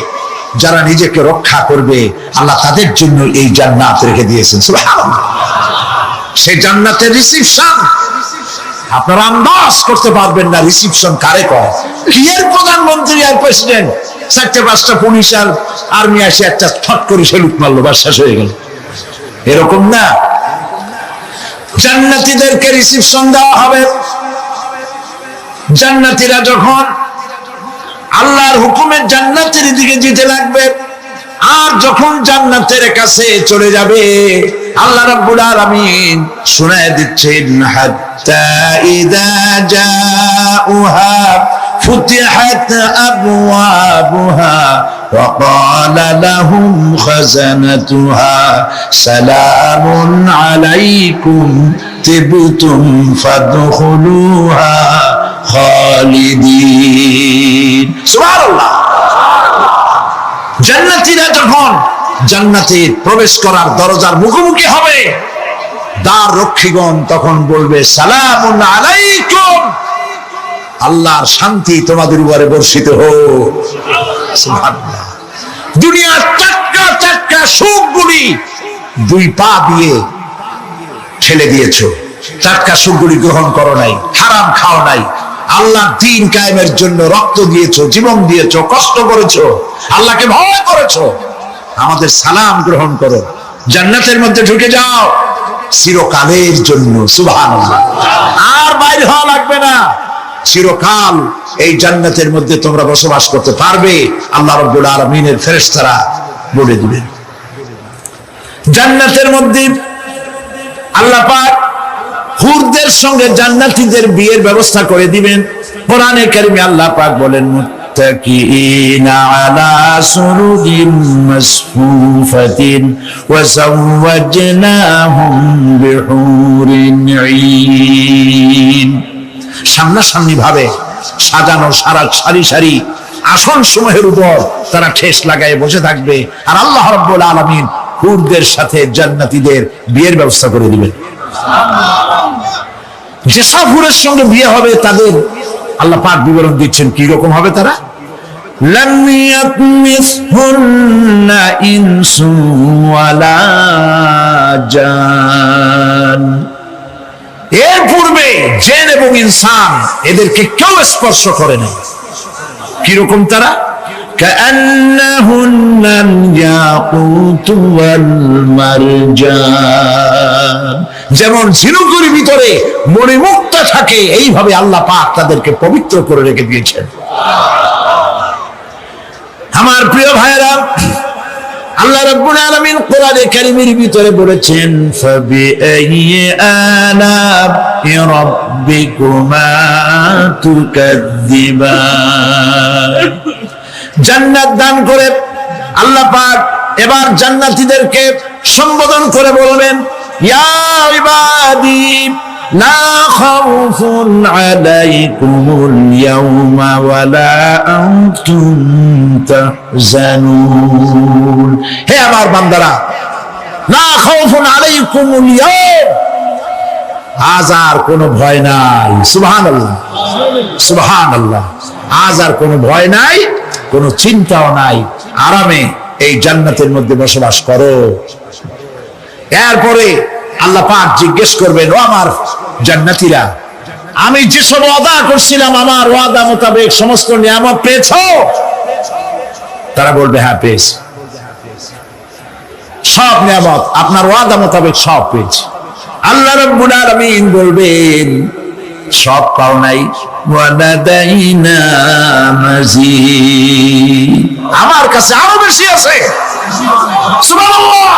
[SPEAKER 1] যারা নিজেকে রক্ষা করবে, আল্লাহ তাদের জন্য এই জান্নাত রেখে দিয়েছেন। সুবহানাল্লাহ। সেই জান্নাতের রিসিপশন আপনারা আন্দাজ করতে পারবেন না, রিসিপশন কারে কয়। কি এর প্রধানমন্ত্রী আর প্রেসিডেন্ট, 4-5টা পুলিশ আর আর্মি আসে একটা ফট করে সেলুট মারলো, বাস শেষ হয়ে গেল, এরকম না। জান্নাতীদেরকে রিসিপশন দেওয়া হবে। জান্নাতীরা যখন আল্লাহর হুকুমে জান্নাতের দিকে যেতে লাগবে, আর যখন জান্নাতের কাছে চলে যাবে, আল্লাহ রাব্বুল আলামিন শোনায় দিচ্ছেন, হাত্তা ইযা জাউহা ফুতিহাত আবওয়াবুহা ওয়া ক্বালা লাহুম খাযানাতুহা সালামুন আলাইকুম তিবতুম ফাদখুলুহা খালিদিন। সুবহানাল্লাহ। জান্নাতীরা যখন জান্নাতে প্রবেশ করার দরজার মুখোমুখি হবে, দ্বার রক্ষীগণ তখন বলবে সালামুন আলাইকুম, আল্লাহর শান্তি তোমাদের উপরে বর্ষিত হোক। সুবহানাল্লাহ। দুনিয়ার টাটকা টাটকা সুখগুলি দুই পা দিয়ে ঠেলে দিয়েছো, টাটকা সুখগুলি গ্রহণ করো নাই, হারাম খাও নাই, আল্লাহর দ্বীন কায়েমের জন্য রক্ত দিয়েছো, জীবন দিয়েছো, কষ্ট করেছো, আল্লাহকে ভয় করেছো। আমাদের সালাম গ্রহণ করো, জান্নাতের মধ্যে ঢুকে যাও চিরকালের জন্য। সুবহানাল্লাহ। আর বাইরে হওয়া লাগবে না, চিরকাল এই জান্নাতের মধ্যে তোমরা বসবাস করতে পারবে, আল্লাহ রাব্বুল আলামিনের ফেরেশতারা বলে দিবেন। জান্নাতের মধ্যে আল্লাহ পাক হুরদের সঙ্গে জান্নাতীদের বিয়ের ব্যবস্থা করে দিবেন। কোরআনে কারিমে আল্লাহ পাক বলেন মুত্তাকিইনা আলা সুরুরিন মাসফুফাতিন ওয়া যাওয়াজনাহুম বিহুরিন ঈন। সামনাসামনি ভাবে সাজানো সারি সারি আসন সমূহের উপর তারা ঠেস লাগায় বসে থাকবে, আর আল্লাহ রাব্বুল আলামিন হুরদের সাথে জান্নাতীদের বিয়ের ব্যবস্থা করে দিবেন। যেসব হুরের সঙ্গে বিয়ে হবে তাদের আল্লাহ পাক বিবরণ দিচ্ছেন কি রকম হবে তারা। লাম ইয়াতমিসহুন্না ইনসুন ওয়ালা জান, এর পূর্বে জিন এবং ইনসান এদেরকে কেউ স্পর্শ করে নাই। কি রকম তারা? কাআন্নাহুন্নাল ইয়াকুতু ওয়াল মারজান, যেমন ঝিনুকের ভিতরে মণিমুক্তা থাকে এইভাবে আল্লাহ পাক তাদেরকে পবিত্র করে রেখে দিয়েছেন। আমার প্রিয় ভাইরা, আল্লাহ রাব্বুল আলামিন কোরআনে কারীমের ভিতরে বলেছেন ফাবিআইয়ি আলা'i রাব্বিকুমা তুকাদ্দিবান। জান্নাত দান করে আল্লাহ পাক এবার জান্নাতীদেরকে সম্বোধন করে বলবেন ইয়া ইবাদি লা খাউফুন আলাইকুমুল ইয়াওমা ওয়ালা আনতুম তাহজানুন। হে আমার বান্দারা, লা খাউফুন আলাইকুমুল ইয়াওম, আজ আর কোনো ভয় নাই। সুবহানাল্লাহ, সুবহানাল্লাহ। আজ আর কোনো ভয় নাই, কোনো চিন্তাও নাই, আরামে এই জান্নাতের মধ্যে বসবাস করো। এরপরে আল্লাহ পাক জিজ্ঞেস করবেন ও আমার জান্নাতীরা, আমি যেসব ওয়াদা করছিলাম আমার ওয়াদা মোতাবেক সমস্ত নিয়ামত পেয়েছো? তারা বলবে হ্যাঁ পেয়েছি, সব নিয়ামত আপনার ওয়াদা মোতাবেক সব পেয়েছি। আল্লাহ রাব্বুল আলামিন বলবেন সব পাও নাই, ওয়াদাইনা মাজিদ, আমার কাছে আরো বেশি আছে। সুবহানাল্লাহ,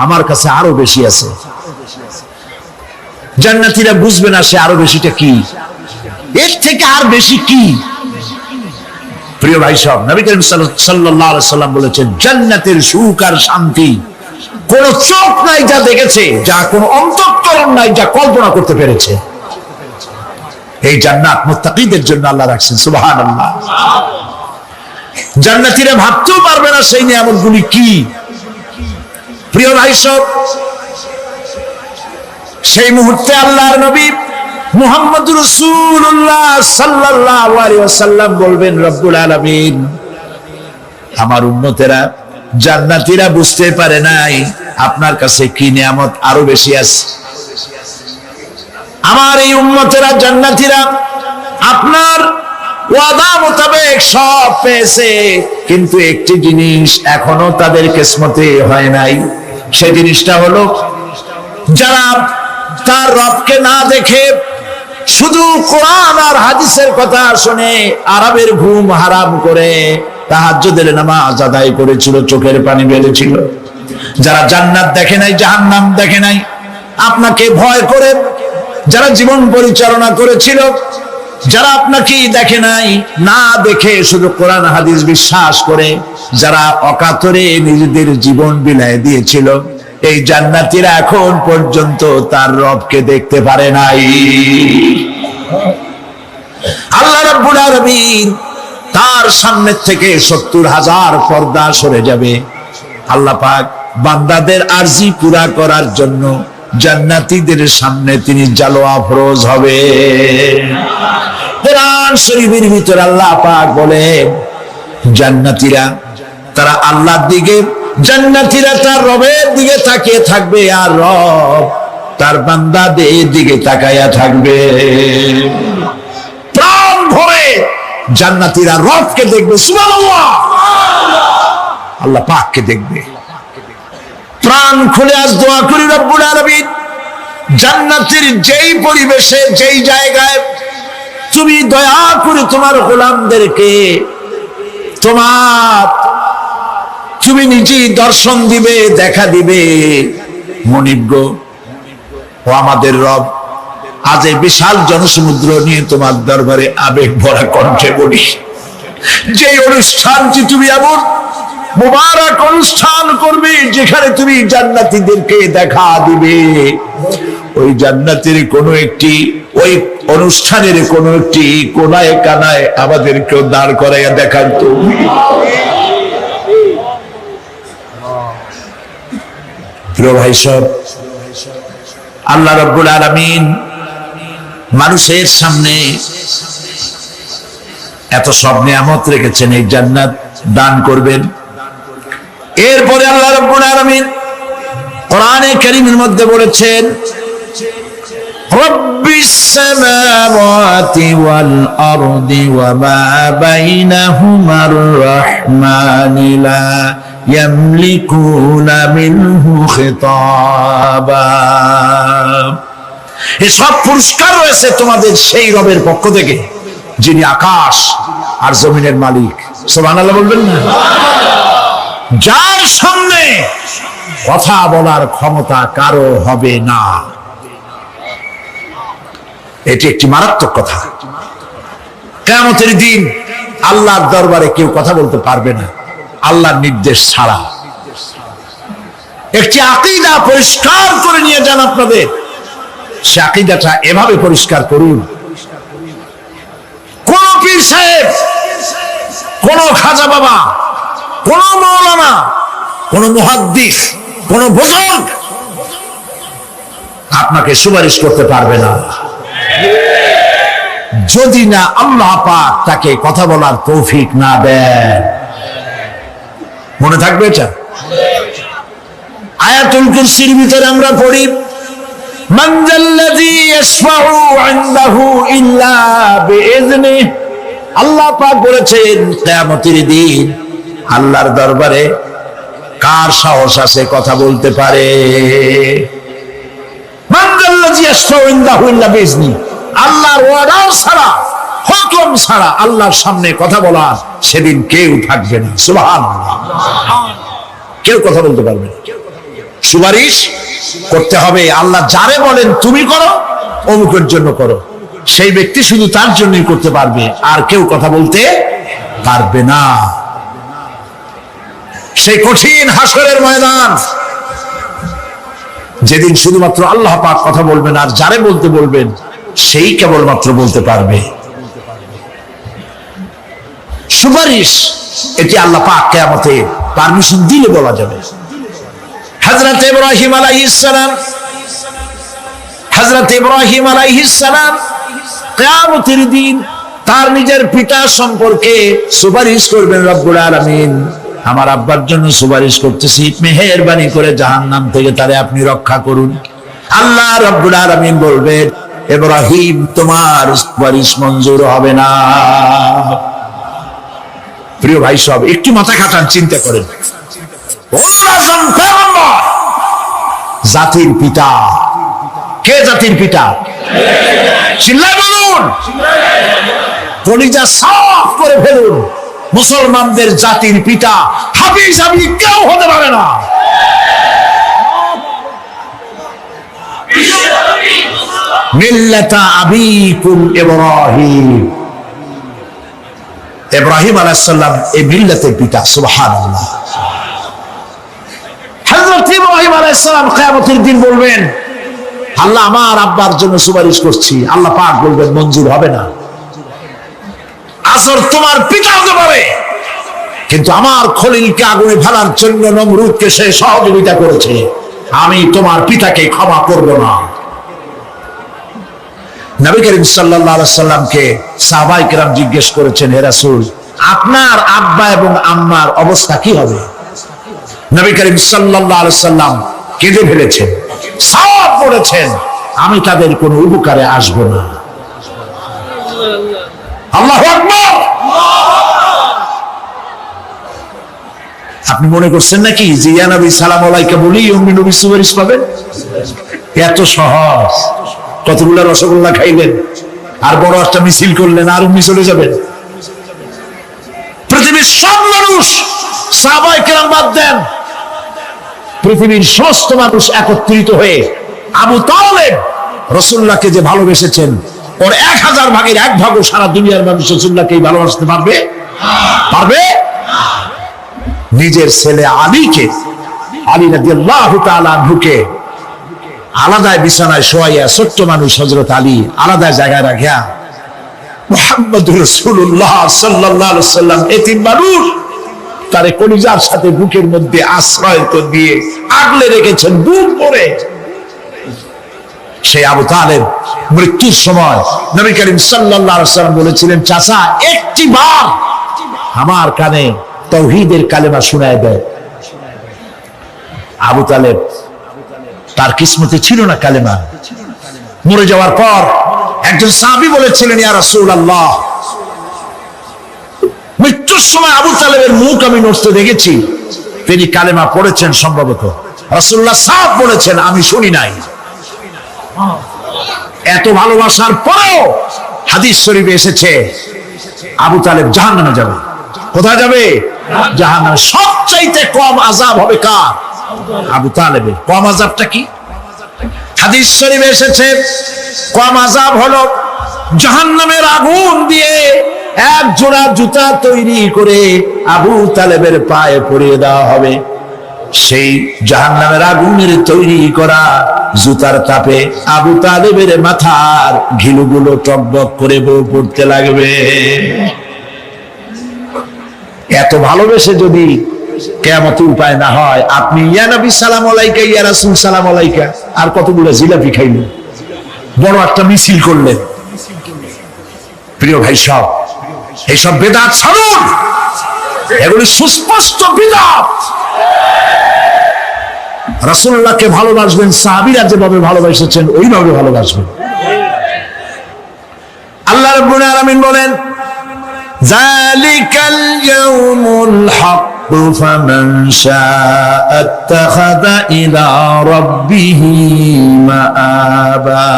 [SPEAKER 1] আমার কাছে আরো বেশি আছে। জান্নাতীরা বুঝবে না সে আরো বেশিটা কি, এর থেকে আর বেশি কি। প্রিয় ভাই সব, নবী করিম সাল্লাল্লাহু আলাইহি সাল্লাম বলেছেন জান্নাতের সুখ আর শান্তি কোন চোখ নাই যা দেখেছে, যা কোন অন্তঃকরণ নাই যা কল্পনা করতে পেরেছে। এই জান্নাত মুত্তাকিদের জন্য আল্লাহ রাখছেন। সুবহানাল্লাহ। জান্নাতীরা ভাবতেও পারবে না সেই নিয়ামতগুলি কি। প্রিয় ভাই সব, সেই মুহূর্তে আল্লাহর নবী মুহাম্মদুর রাসূলুল্লাহ সাল্লাল্লাহু আলাইহি ওয়াসাল্লাম বলবেন রব্বুল আলামিন, আমার উম্মতেরা জান্নাতীরা বুঝতে পারে নাই আপনার কাছে কি নিয়ামত আরো বেশি আছে। আমার এই উম্মতেরা জান্নাতীরা আপনার ওয়াদা মোতাবেক সব পেয়েছে, কিন্তু একটি জিনিস এখনো তাদের কিসমতে হয় নাই। সেই জিনিসটা হলো যারা তার রবকে না দেখে শুধু কোরআন আর হাদিসের কথা শুনে আরামের ঘুম হারাম করে তাহাজ্জুদের নামাজ আদায় করেছিল, চোখের পানি ফেলেছিল, যারা জান্নাত দেখে নাই, জাহান্নাম দেখে নাই, আপনাকে ভয় করে যারা জীবন পরিচালনা করেছিল, যারা আপনাকে দেখে নাই, না দেখে শুধু কোরআন হাদিস বিশ্বাস করে যারা অকাতরে নিজেদের জীবন বিলায় দিয়েছিল, এই জান্নাতীরা এখন পর্যন্ত তার রবকে দেখতে পারে নাই। আল্লাহ রাব্বুল আলামিন তার সামনে থেকে 70,000 পর্দা সরে যাবে। আল্লাহ পাক বান্দাদের আরজি পুরা করার জন্য জান্নাতীদের সামনে তিনি জালোয়া ফরোজ হবে। কোরআন শরীফের ভিতরে আল্লাহ পাক বলেন, জান্নাতীরা তারা আল্লাহর দিকে, জান্নাতীরা তার রবের দিকে তাকিয়ে থাকবে, আর রব তার বান্দাদের দিকে তাকায়া থাকবে। প্রাণ ভরে জান্নাতীরা রবকে দেখবে, সুবহানাল্লাহ, আল্লাহ পাককে দেখবে। প্রাণ খুলে আজ দোয়া করি রব্বুল আলামিন, জান্নাতের যেই পরিবেশে, যেই জায়গায় তুমি দয়া করে তোমার গোলামদেরকে তুমি নিজেই দর্শন দিবে, দেখা দিবে। মনিব গো, ও আমাদের রব, আজ এই বিশাল জনসমুদ্র নিয়ে তোমার দরবারে আবেগ ভরা কণ্ঠে বলি, যে অনুষ্ঠানটি তুমি এমন মুবারক অনুষ্ঠান করবে যেখানে তুমি জান্নাতীদেরকে দেখা দিবে, ওই জান্নাতের কোনো একটি, ওই অনুষ্ঠানের কোনো একটি কোনায় কানায় আমাদেরকেও দাঁড় করাইয়া দেখান তুমি। প্রিয় ভাই সব, আল্লাহ রাব্বুল আলামিন মানুষের সামনে এত সব নিয়ামত রেখেছেন, এই জান্নাত দান করবেন। এরপরে আল্লাহ রাব্বুল আলামিন কোরআনে কারীমের মধ্যে বলেছেন, রব্বিস সামাওয়াতি ওয়াল আরদি ওয়া মা বাইনাহুমার রাহমানি লা ইয়ামলিকুনা মিনহু খিতাবা। এই সব পুরস্কার রয়েছে তোমাদের সেই রবের পক্ষ থেকে যিনি আকাশ আর জমিনের মালিক। সুবহানাল্লাহ বলবেন না? যার সামনে কথা বলার ক্ষমতা কারো হবে না। এটি একটি মারাত্মক কথা। কিয়ামতের দিন আল্লাহর দরবারে কেউ কথা বলতে পারবে না আল্লাহর নির্দেশ ছাড়া। একটি আকীদা পরিষ্কার করে নিয়ে যান আপনাদের, সে আকীদাটা এভাবে পরিষ্কার করুন, কোন পীর সাহেব, কোন খাজা বাবা, কোন মাওলানা, কোন মুহাদ্দিস, কোন বুজুর্গ আপনাকে সুপারিশ করতে পারবে না যদি না আল্লাহ পাক তাকে কথা বলার তৌফিক না দেন। মনে থাকবে এটা? আয়াতুল কুরসির ভিতরে আমরা পড়ি, মান যাল্লাযী ইয়াশফাউ ইনদাহু ইল্লা বিইজনিহি। আল্লাহ পাক বলেছেন কিয়ামতের দিন আল্লাহর দরবারে কার সাহস আছে কথা বলতে পারে? মান যাল্লাযী ইয়াশফাউ ইনদাহু ইল্লা বিইজনিহি। আল্লাহর ওয়াদা ছাড়া, হুকুম ছাড়া আল্লাহর সামনে কথা বলার সেদিন কেউ থাকবে না। সুবহানাল্লাহ, কেউ কথা বলতে পারবে না। সুপারিশ করতে হবে, আল্লাহ যারে বলেন তুমি করো, অমুকের জন্য করো, সেই ব্যক্তি শুধু তার জন্যই করতে পারবে, আর কেউ কথা বলতে পারবে না। সেই কঠিন হাসরের ময়দান, যেদিন শুধুমাত্র আল্লাহ পাক কথা বলবেন, আর যারে বলতে বলবেন সেই কেবলমাত্র বলতে পারবে। সুপারিশ এটি আল্লাহ পাক কিয়ামতে পারমিশন দিলে বলা যাবে। হযরত ইব্রাহিম আলাইহিস সালাম কিয়ামতের দিন তার নিজের পিতা সম্পর্কে সুপারিশ করবেন। রব্বুল আলামিন, আমার আব্বার জন্য সুপারিশ করতেছি, মেহেরবানি করে জাহান্নাম থেকে তারে আপনি রক্ষা করুন। আল্লাহ রব্বুল আলামিন বলবেন, ইব্রাহিম তোমার সুপারিশ মঞ্জুর হবে না। প্রিয় ভাই সব, একটু মাথা খাটান, চিন্তা করেন। জাতির পিতা কে? জাতির পিতা চিল্লায় বলুন, কলিজা সাফ করে ফেলুন। মুসলমানদের জাতির পিতা হাফিজ আমি কেউ হতে পারে না। মিল্লাতা আবিকুম ইব্রাহিম। ইব্রাহিম আলাইহিস সালাম এই মিল্লাতের পিতা। সুবহানাল্লাহ। হযরত ইব্রাহিম আলাইহিস সালাম কিয়ামতের দিন বলবেন, আল্লাহ আমার আব্বার জন্য সুপারিশ করছি। আল্লাহ পাক বলবেন মঞ্জুর হবে না। আসর তোমার পিতা হতে পারে, কিন্তু আমার খলিলকে আগুনে ফেলার জন্য নমরুদকে সে সহযোগিতা করেছে, আমি তোমার পিতাকে ক্ষমা করব না। নবী করিম সাল্লাল্লাহু আলাইহি সাল্লামকে সাহাবায়ে কেরাম জিজ্ঞেস করেছেন, হে রাসূল, আপনার আব্বা এবং আম্মার অবস্থা কি হবে? নবী করিম সাল্লাল্লাহু আলাইহি সাল্লাম কেঁদে ফেলেছেন, সব বলেছেন, আমি তাদের কোনো উপকারে আসব না। আল্লাহু আকবার। আপনি মনে করছেন নাকি যে ইয়া নবী সালাম আলাইকা বলি অমনি নবী সুপারিশ পাবেন? এত সহজ। কতগুলা রসগোল্লা খাইলেন আর বড় একটা মিছিল করলেন আর অমনি চলে যাবেন? পৃথিবীর সব মানুষ, সাহাবায়ে কেরাম বাদ দেন, পৃথিবীর সমস্ত মানুষ একত্রিত হয়ে আবু তালেব রাসূলুল্লাহকে যে ভালোবেসেছেন, ওর 1000 ভাগের 1 ভাগও সারা দুনিয়ার মানুষ রাসূলুল্লাহকেই ভালোবাসতে পারবে? পারবে? নিজের ছেলে আলীকে, আলী রাদিয়াল্লাহু তাআলা আনহুকে আলাদা বিছানায় শোয়াইয়া, ছোট্ট মানুষ হযরত আলী আলাদা জায়গায় রাখিয়া মুহাম্মদুর রাসূলুল্লাহ সাল্লাল্লাহু আলাইহি সাল্লাম এতিম মানুষ তারে কলিজার সাথে বুকের মধ্যে আশ্রয় তো দিয়ে আগলে রেখেছেন বুক ভরে। সেই আবু তালেব মৃত্যুর সময় নবী করিম সাল্লাল্লাহু আলাইহি সাল্লাম বলেছিলেন, চাচা একটি বার আমার কানে তাওহীদের কালেমা শোনায় দেয়। আবু তালেব তার কিসমতে ছিল না কালেমা। মরে যাওয়ার পর একজন সাহাবী বলেছিলেন, ইয়া রাসূলুল্লাহ, মৃত্যুর সময় আবু তালেবের মুখ আমি নড়তে দেখেছি, তিনি কালেমা পড়েছেন সম্ভবত। রাসূলুল্লাহ সাফ বলেছেন, আমি শুনি নাই। এত ভালোবাসার পরেও হাদিস শরীফে এসেছে আবু তালেব জাহান্নামে যাবে। কোথায় যাবে? জাহান্নামে। সবচাইতে কম আযাব হবে কার? আবু তালেবের। কম আযাবটা কি? হাদিস শরীফে এসেছে কম আযাব হলো জাহান্নামের আগুন দিয়ে এক জোড়া জুতা তৈরি করে আবু তালেবের পায়ে পরিয়ে দেওয়া হবে। সেই জাহান্নামের আগুনের তৈরি করা জুতার তাপে আবু তালেবের মাথার ঘিলুগুলো টকবক করে বউ পড়তে লাগবে। এত ভালোবেসে যদি কিয়ামতের উপায় না হয়, আপনি ইয়া নবী সালাম আলাইকা, ইয়া রাসূল সালাম আলাইকা আর কতগুলো জিলাপি খাইলেন, বড় একটা মিছিল করলেন। প্রিয় ভাই সব, এইসব বেদাত ছাড়ুন, এগুলি সুস্পষ্ট বিদআত। রাসূলুল্লাহকে ভালোবাসবেন সাহাবীরা যেভাবে ভালোবাসেছেন ওইভাবে ভালোবাসবেন। আল্লাহ রাব্বুল আলামিন বলেন, যালিকাল ইয়াউমুল হক ফামান শাআ আত্তাখাযা ইলা রাব্বিহি মাআবা।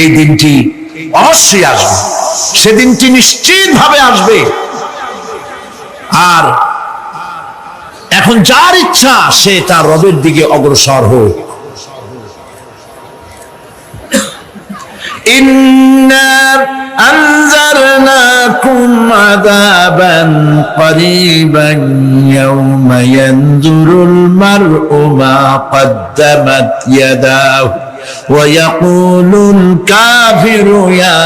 [SPEAKER 1] এই দিনটি অবশ্যই আসবে, সেদিনটি নিশ্চিতভাবে আসবে। আর এখন যার ইচ্ছা সে তার রবের দিকে অগ্রসর হোক। ইন্না আনজারনাকুম আযাবান করিবান ইয়াওমা ইয়ানজুরুল মার'উ মা কদ্দামাত ইয়াদাহু ওয়া ইয়াকুলুল কাফিরু ইয়া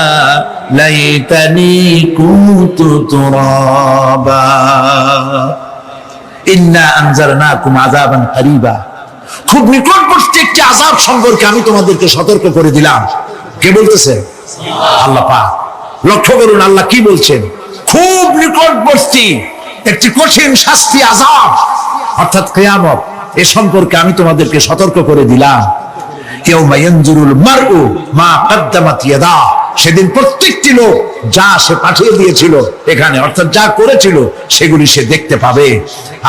[SPEAKER 1] লাইতানি কুনতু তুরাবা। ইন্না আনজারনাকুম আযাবান করিবা, খুব নিকটবর্তী একটি আযাব সম্পর্কে আমি তোমাদেরকে সতর্ক করে দিলাম। কে বলতেছে? আল্লাহ পাক। লক্ষ্য করুন আল্লাহ কি বলছেন, খুব নিকটবর্তী একটি কঠিন শাস্তি, আযাব অর্থাৎ কিয়ামত, এ সম্পর্কে আমি তোমাদেরকে সতর্ক করে দিলাম। ইয়াউমা ইয়ানজুরুল মার'উ মা কদ্দামাত ইয়াদা, সেদিন প্রত্যেকটি লোক যা সে পাঠিয়ে দিয়েছিল এখানে, অর্থাৎ যা করেছিল সেগুলি সে দেখতে পাবে।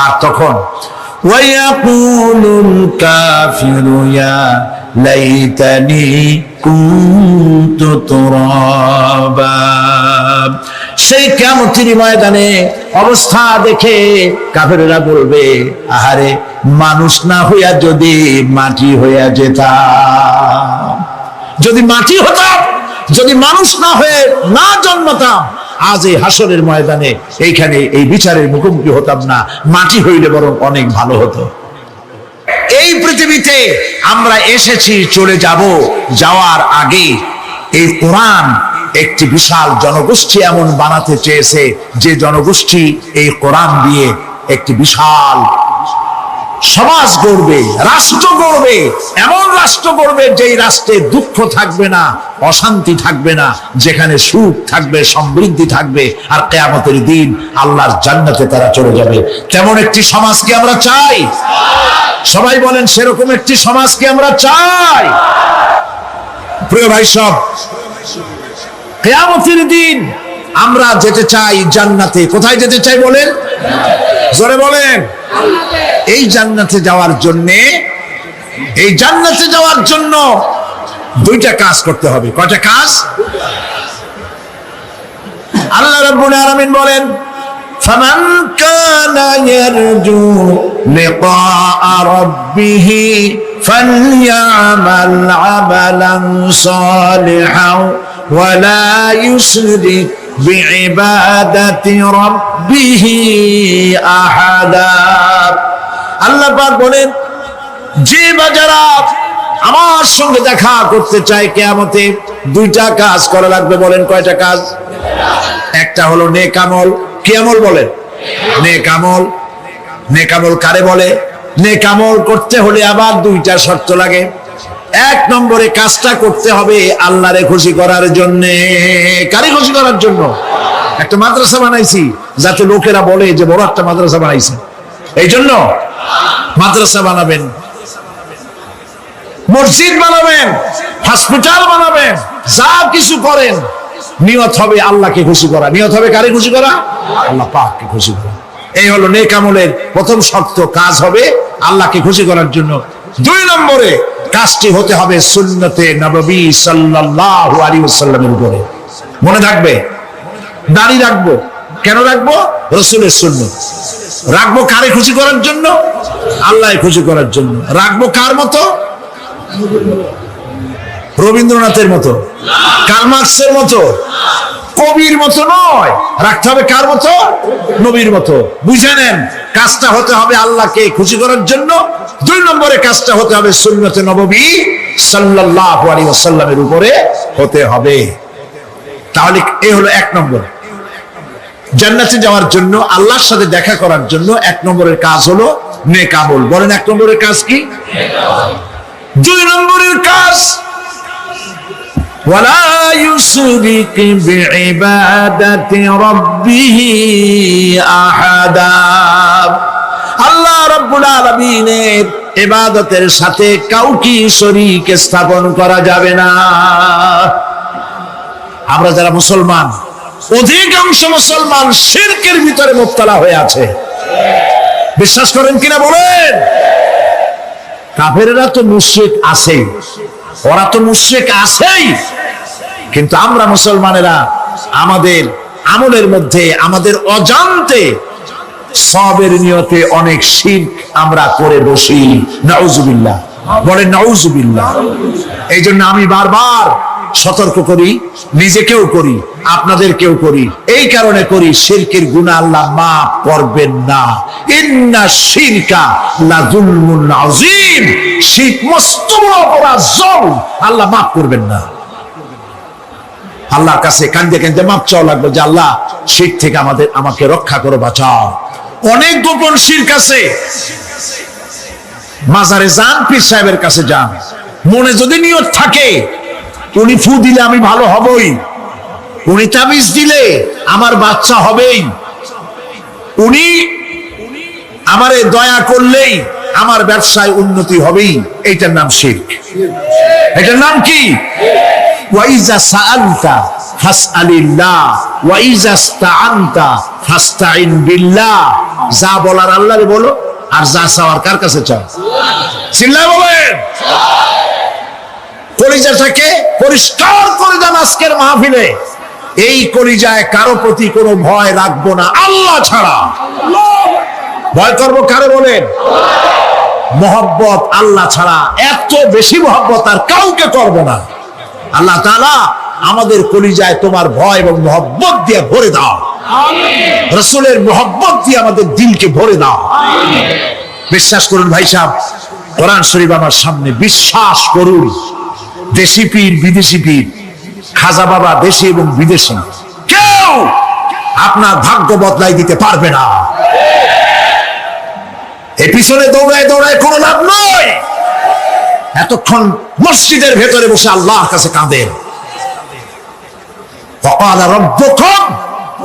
[SPEAKER 1] আর তখন ওয়ায়াকুলুল কাফিরু ইয়া লাইতানি কুনতু তুরাবা। সেই কিয়ামতের ময়দানে অবস্থা দেখে কাফেররা বলবে, আহারে মানুষ না হইয়া যদি মাটি হইয়া যেতাম।
[SPEAKER 2] যদি মাটি হতাম, যদি মানুষ না হয়ে না জন্মতাম, আজ এই হাসরের ময়দানে এইখানে এই বিচারের মুখোমুখি হতাম না, মাটি হইলে বরং অনেক ভালো হতো। এই পৃথিবীতে আমরা এসেছি, চলে যাব, যাওয়ার আগে এই কোরআন একটি বিশাল জনগোষ্ঠী এমন বানাতে চেয়েছে যে জনগোষ্ঠী এই কোরআন দিয়ে একটি বিশাল সমাজ গড়বে, রাষ্ট্র গড়বে, এমন রাষ্ট্র গড়বে যেই রাষ্ট্রে দুঃখ থাকবে না, অশান্তি থাকবে না, যেখানে সুখ থাকবে, সমৃদ্ধি থাকবে, আর কিয়ামতের দিন আল্লাহর জান্নাতে তারা চলে যাবে। তেমন একটি সমাজকে আমরা চাই। সবাই বলেন সেরকম একটি সমাজকে আমরা চাই। প্রিয় ভাই সব, কিয়ামতের দিন আমরা যেতে চাই জান্নাতে। কোথায় যেতে চাই বলেন? জোরে বলেন। এই জান্নাতে যাওয়ার জন্য, এই জান্নাতে যাওয়ার জন্য দুইটা কাজ করতে হবে। কয়টা কাজ? আল্লাহ রাব্বুল আলামিন বলেন, ফামান কানা ইয়ারজু লিকাআ রাব্বিহি ফালইয়ামাল আমালান সালিহান ওয়া লা ইউশরিক বিইবাদাতি রাব্বিহি আহাদা। আল্লাহ পাক বলেন, যে বাজারা আমার সঙ্গে দেখা করতে চায় কিয়ামতে, দুইটা কাজ করা লাগবে। বলেন কয়টা কাজ? একটা হলো নেক আমল। কি আমল বলেন? নেক আমল। নেক আমল কারে বলে? নেক আমল করতে হলে আবার দুইটা শর্ত লাগে। এক নম্বরে কাজটা করতে হবে আল্লাহরে খুশি করার জন্য। কারে খুশি করার জন্য? একটা মাদ্রাসা বানাইছি যাতে লোকেরা বলে যে বড় একটা মাদ্রাসা বানাইছে, এই জন্য মাদ্রাসা বানাবেন, মসজিদ বানাবেন, হসপিটাল বানাবেন, যা কিছু করেন নিয়ত হবে আল্লাহকে খুশি করা। নিয়ত হবে কারে খুশি করা? আল্লাহ পাককে খুশি করা। এই হলো নেক আমলের প্রথম শর্ত। কাজ হবে আল্লাহকে খুশি করার জন্য। দুই নম্বরে কাজটি হতে হবে সুন্নতে নববী সাল্লাল্লাহু আলাইহি ওয়াসাল্লামের উপরে। মনে থাকবে, দাড়ি রাখবো। কেন রাখবো? রাসূলের সুন্নাত। রাখবো কারে খুশি করার জন্য? আল্লাহকে খুশি করার জন্য। রাখবো কার মতো? রবীন্দ্রনাথের মতো, কার্ল মার্কসের মতো, কবির মতো নয়। রাখতে হবে কার মতো? নবীর মতো। বুঝে নেন, কাজটা হতে হবে আল্লাহকে খুশি করার জন্য। দুই নম্বরে কাজটা হতে হবে সুন্নতে নববী সাল্লাল্লাহু আলাইহি ওয়াসাল্লামের উপরে হতে হবে। তাহলে এই হলো এক নম্বর। জান্নাতে যাওয়ার জন্য, আল্লাহর সাথে দেখা করার জন্য এক নম্বরের কাজ হলো নেক আমল। বলেন এক নম্বরের কাজ কি? দুই নম্বরের কাজ ওয়ালা ইউশরিক বিইবাদাতি রাব্বিহি আহাদা। আল্লাহ রাব্বুল আলামিনের ইবাদতের সাথে কাউকে শরীক স্থাপন করা যাবে না। আমরা যারা মুসলমান, অধিকাংশ মুসলমান শিরকের ভিতরে মুবতালা হয়ে আছে। বিশ্বাস করেন কিনা বলেন? কাফেররা তো মুশরিক আছেই, ওরা তো মুশরিক আছেই, কিন্তু আমরা মুসলমানেরা আমাদের আমলের মধ্যে, আমাদের অজান্তে সবের নিয়তে অনেক শিরক আমরা করে বসি। নাউজুবিল্লাহ। বলেন নাউজুবিল্লাহ। এই জন্য আমি বারবার সতর্ক করি, নিজেকেও করি, আপনাদেরকেও করি। এই কারণে করি, শিরকের গুনাহ আল্লাহ মাফ করবেন না। ইন্না শিরকা লাযুলমুন আযীম। শিরক মস্ত বড় অপরাধ, জুলম, আল্লাহ মাফ করবেন না। আল্লাহর কাছে কাঁদতে কাঁদতে মাফ চাওয়া লাগবে যে আল্লাহ শিরক থেকে আমাকে রক্ষা করো, বাঁচাও। অনেক গোপন শিরক আছে। মাজারে যান, পীর সাহেবের কাছে যান, মনে যদি নিয়ত থাকে উনি ফু দিলে আমি ভালো হবই, উনি তাবিজ দিলে আমার বাচ্চা হবেই, উনি আমারে দয়া করলেই আমার ব্যবসায় উন্নতি হবেই, এইটার নাম শিরক। এটার নাম কি? ওয়াইজা সাআলতা ফাসআলিল্লাহ ওয়াইজা ইসতাআনতা ফাসতাইন বিল্লাহ। যা বলার আল্লাহরে বলো, আর যা চাওয়ার কার কাছে চাও? চিল্লায় বলেন। কলিজাটাকে পরিষ্কার করে দেন আজকের মাহফিলে। এই কলিজায় কারো প্রতি কোনো ভয় রাখবো না আল্লাহ ছাড়া। ভয় করবো কারে বলেন? মহব্বত আল্লাহ ছাড়া, এত বেশি মহব্বত আর কাউকে করবো না।
[SPEAKER 1] আল্লাহ তাআলা আমাদের কলিজায় তোমার ভয় এবং মহব্বত দিয়ে ভরে দাও, রাসূলের মহব্বত দিয়ে আমাদের দিলকে ভরে দাও। বিশ্বাস করুন ভাই সাহেব, কোরআন শরীফ আমার সামনে, বিশ্বাস করুন, দেশি পীর বিদেশি পীর, খাজা বাবা দেশি এবং বিদেশি, কেউ আপনার ভাগ্য বদলাই দিতে পারবে না। এর পিছনে দৌড়ায় দৌড়ায় কোনো লাভ নয়। এতক্ষণ মসজিদের ভেতরে বসে আল্লাহর কাছে কাঁদেন। ওয়াকালা রাব্বুকুম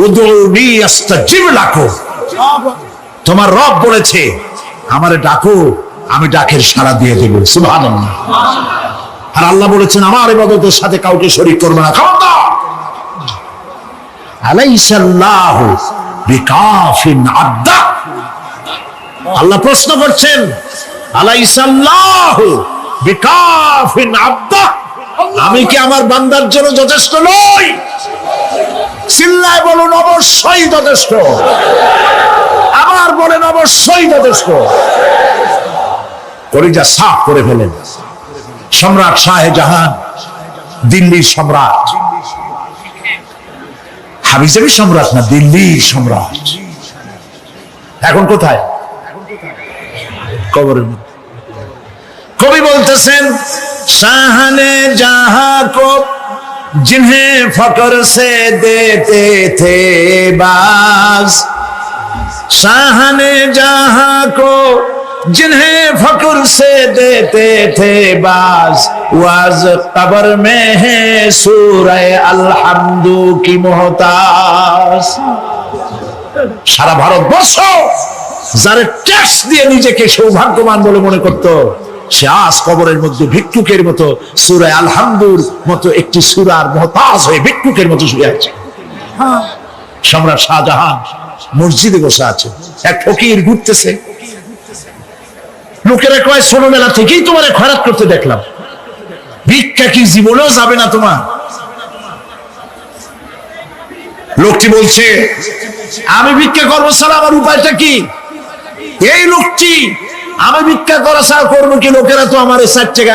[SPEAKER 1] উদউনি আস্তাজিব লাকুম, তোমার রব বলেছে আমারে ডাকো, আমি ডাকের সাড়া দিয়ে দেব। সুবহানাল্লাহ। আর আল্লাহ বলেছেন আমার ইবাদতের সাথে কাউকে শরীক করবে না। খবরদার। আলাইসাল্লাহু বিকাফিন আবদা, আল্লাহ প্রশ্ন করছেন, আলাইসাল্লাহু বিকাফিন আবদা, আমি কি আমার বান্দার জন্য যথেষ্ট নই? চিল্লায় বলুন অবশ্যই যথেষ্ট। আবার বলেন অবশ্যই যথেষ্ট। কলিজা সাফ করে ফেলেন। সম্রাট শাহজাহান, দিল্লির সম্রাট, হাবিজাবি সম্রাট না, দিল্লির সম্রাট। এখন কোথায়? কবরের মধ্যে। কবি বলতেছেন, শাহনে জাহাঁ কো जिन्हें फकर से देते थे बाज, शाहने जहां को जिन्हें फकर से देते थे बाज, वाज कब्र में है सूरह अलहम्दु की मोहताज। সারা ভারতবর্ষ যারা ট্যাক্স দিয়ে নিজেকে সৌভাগ্যবান বলে মনে করত, সে আজ কবরের মধ্যে ভিক্ষুকের মতো সূরা আলহামদুর মতো একটি সূরার মুহতাজ হয়ে ভিক্ষুকের মতো শুয়ে আছে। সম্রাট শাহজাহান মসজিদে বসে আছে, এক ফকির ঘুরতেছে। লোকেরা কয় ছোটবেলা থেকেই তোমার খয়রাত করতে দেখলাম, ভিক্ষা কি জীবনেও যাবে না তোমার? লোকটি বলছে, আমি ভিক্ষা করবো ছাড়া আমার উপায়টা কি? এই লোকটি, আমি ভিক্ষা করা ছাড়া করবো কি? লোকেরা তো আমার 60 টাকা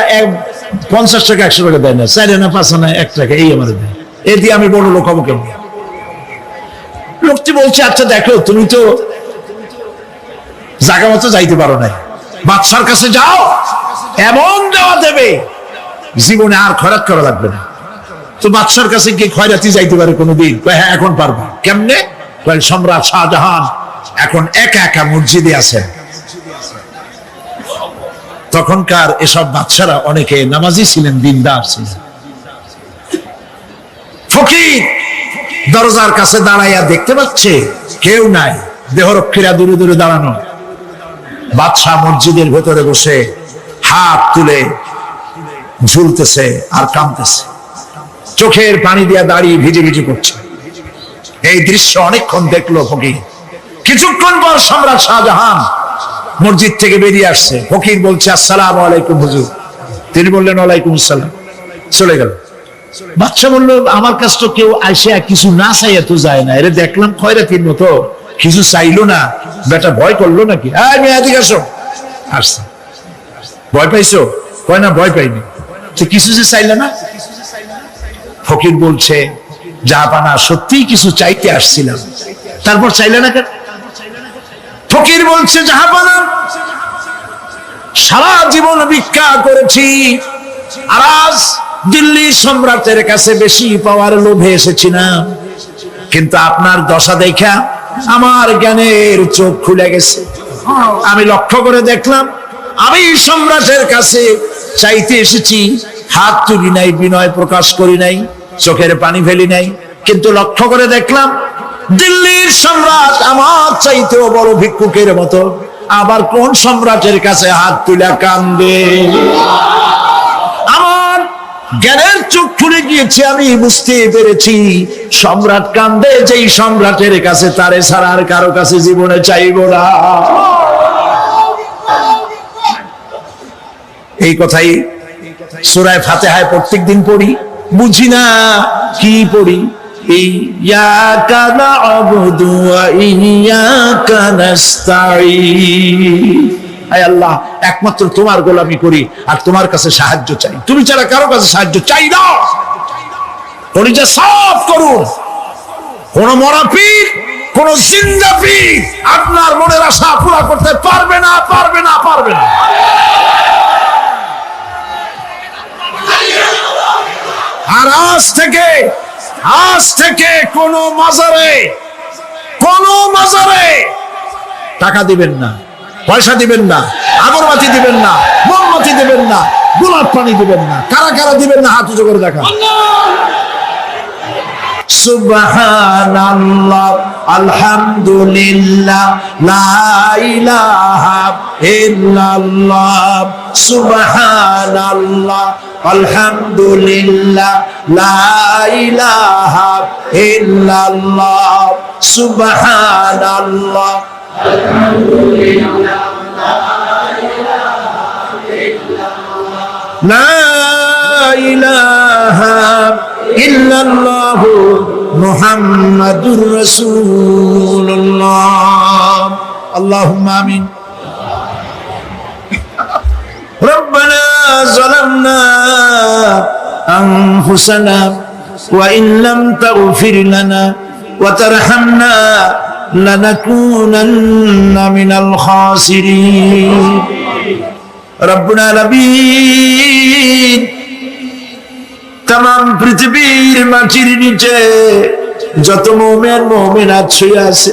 [SPEAKER 1] 50 টাকা 100 টাকা দেয় না, 4 আনা 5 আনা 1 টাকা এই আমার দেয়, এ দিয়ে আমি বড় লোক হবো কেমন? লোকটি বলছে, আচ্ছা দেখো, তুমি তো জায়গা মতো যাইতে পারো না, বাদশার কাছে যাও, এমন দেওয়া দেবে জীবনে আর খয়রাত করা লাগবে না। তো বাদশার কাছে কি খয়রাতি যাইতে পারে কোনোদিন? হ্যাঁ এখন পারবা। কেমনে? সম্রাট শাহজাহান এখন একা একা মসজিদে আছেন। তখনকার এসব বাদশারা অনেকে নামাজি ছিলেন, দিনদার ছিলেন। ফকির দরজার কাছে দাঁড়াইয়া দেখতে পাচ্ছে কেউ নাই, দেহরক্ষীরা দূরে দূরে দাঁড়ানো। বাদশাহ মসজিদের ভেতরে বসে হাত তুলে ঝুলতেছে আর কাঁদতেছে, চোখের পানি দিয়া দাঁড়িয়ে ভিজে ভিজে পড়ছে। এই দৃশ্য অনেকক্ষণ দেখলো ফকির। কিছুক্ষণ পর সম্রাট শাহজাহান মসজিদ থেকে বেরিয়ে আসছে। ফকির বলছে, আসসালামু আলাইকুম হুজুর। তিনি বললেন, ওয়ালাইকুম আসসালাম। চলে গেল। বাদশা বলল, আমার কাছে তো কেউ আইসে কিছু না চাইয়া তো যায় না, এরে দেখলাম খয়রাতির মতো কিছু চাইলো না, বেটা ভয় করলো নাকি? এদিকে আসো। আসছে। ভয় পাইছো? কয় না, ভয় পাইনি। কিছু যে চাইলে না? ফকির বলছে, জাহাপানা সত্যি কিছু চাইতে আসছিলাম। তারপর চাইলে না কেন? ফকির বলছে, জাহাপানা সারা জীবন ভিক্ষা করেছি, আর আজ দিল্লির সম্রাটের কাছে বেশি পাওয়ার লোভে এসেছি না, কিন্তু আপনার দশা দেখা আমার জ্ঞানের চোখ খুলে গেছে। আমি লক্ষ্য করে দেখলাম, আমি সম্রাটের কাছে চাইতে এসেছি, হাত তুলি নাই, বিনয় প্রকাশ করি নাই, চোখের পানি ফেলি নাই, কিন্তু লক্ষ্য করে দেখলাম দিল্লির সম্রাট আমার চাইতেও বড় ভিক্ষুকের মতো। আবার কোন সম্রাটের কাছে হাত তুলে কান্দে? আমার জ্ঞানের চোখ খুলে গিয়েছে, আমি বুঝতে পেরেছি সম্রাট কান্দে যেই সম্রাটের কাছে, তারে ছাড়া আর কারো কাছে জীবনে চাইব না। এই কথাই সূরা ফাতিহায় প্রত্যেকদিন পড়ি, বুঝি না কি পড়ি। ইয়াকা না'বুদু ওয়া ইয়াকা নাস্তাঈন, আয় আল্লাহ একমাত্র তোমার গোলামি করি আর তোমার কাছে সাহায্য চাই, তুমি ছাড়া কারো কাছে সাহায্য চাই না।
[SPEAKER 2] কলিজা সাফ করুন। কোন মরা পীর, কোন জিন্দা পীর আপনার মনের আশা পুরা করতে পারবে না, পারবে না, পারবে না। আর আজ থেকে কোন মাজারে টাকা দিবেন না, পয়সা দিবেন না, আগরবাতি দিবেন না, মোমবাতি দিবেন না, গোলাপ পানি দিবেন না। কারা কারা দিবেন না হাত উঁচু করে দেখা। সুবহানাল্লাহ, আলহামদুলিল্লাহ, লা ইলাহা ইল্লাল্লাহ। সুবহানাল্লাহ, আলহামদুলিল্লাহ, লা ইলাহা ইল্লাল্লাহ। সুবহানাল্লাহ, লা ইলাহা ইল্লাল্লাহ, মুহাম্মাদুর রাসূলুল্লাহ। আল্লাহুম্মা আমিন। রব্বানা যালামনা আনফুসানা ওয়া ইন লাম তাগফির লানা ওয়া তারহামনা লানাকুনান্না মিনাল খাসিরিন। রব্বুল আলামিন, তাম পৃথিবীর মাটির নিচে যত মুমিন মুমিনাত শুয়ে আছে,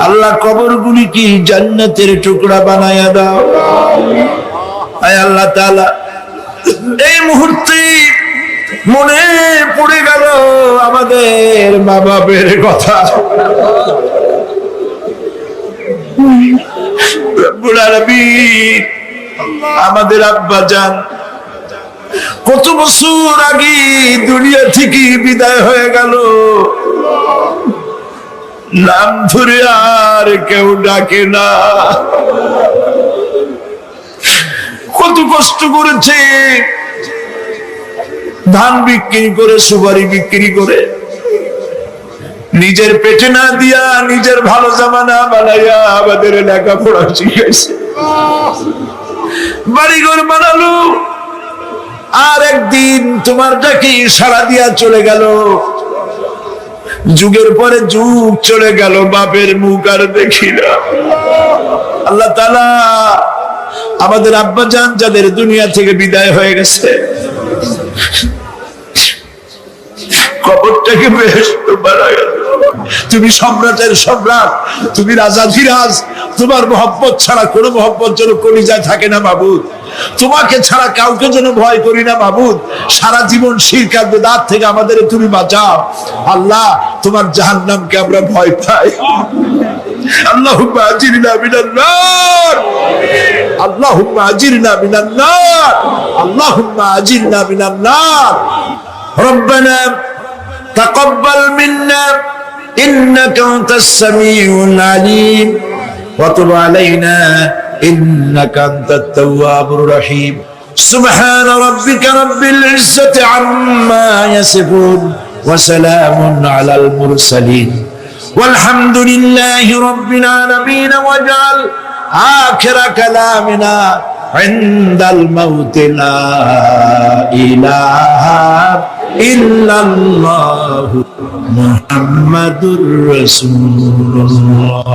[SPEAKER 2] আল্লাহ কবরগুলি কি জান্নাতের টুকরা বানায়া দাও। আয় আল্লাহ তাআলা, এই মুহূর্তে মনে পড়ে গেল আমাদের মা বাপের কথা। রব্বুল আলামিন, আমাদের আব্বা জান কত বছর আগে দুনিয়া থেকে বিদায় হয়ে গেল, নাম ধরে আর কেউ ডাকে না। কত কষ্ট করেছে, ধান বিক্রি করে, সুপারি বিক্রি করে, নিজের পেটে না দিয়া নিজের ভালো জামা না বানাইয়া আমাদের লেখাপড়া শিখাইছে, বাড়িঘর বানালো। আর একদিন তোমার ডাকে সাড়া দিয়া চলে গেল। যুগের পরে যুগ চলে গেল, বাপের মুখ আর দেখি না। আল্লাহ তাআলা, আমাদের আব্বা জান যাদের দুনিয়া থেকে বিদায় হয়ে গেছে, কবরটাকে বেহেশত বানায়া দাও। তুমি সম্রাটের সম্রাট, তুমি রাজাধিরাজ। তোমার মহব্বত ছাড়া কোনো মহব্বত যেন কলিজায় থাকে না মাবুদ। তোমাকে ছাড়া কাউকে যেন ভয় করি না মাবুদ। সারা জীবন শিরক আর বিদআত থেকে আমাদের তুমি বাঁচাও। আল্লাহ, তোমার জাহান্নামকে আমরা ভয় পাই। আল্লাহুম্মা আজিরনা মিনান নার, আল্লাহুম্মা আজিরনা মিনান নার, আল্লাহুম্মা আজিরনা মিনান নার। রব্বানা তাকাব্বাল মিন্না ইন্নাকা আনতাস সামিউল আলিম ওয়া তুব আলাইনা ইন্নাকা আনতাত তাওয়াবুর রহিম। সুবহান রাব্বিকা রাব্বিল ইজ্জাতি আম্মা ইয়াসিফুন ওয়া সালামুন আলাল মুরসালিন ওয়ালহামদুলিল্লাহি রাব্বিল আলামিন। ওয়াজআল আখিরা কালামিনা ইনদাল মাউত লা ইলাহা ইল্লাল্লাহু মুহাম্মাদুর রাসূলুল্লাহ।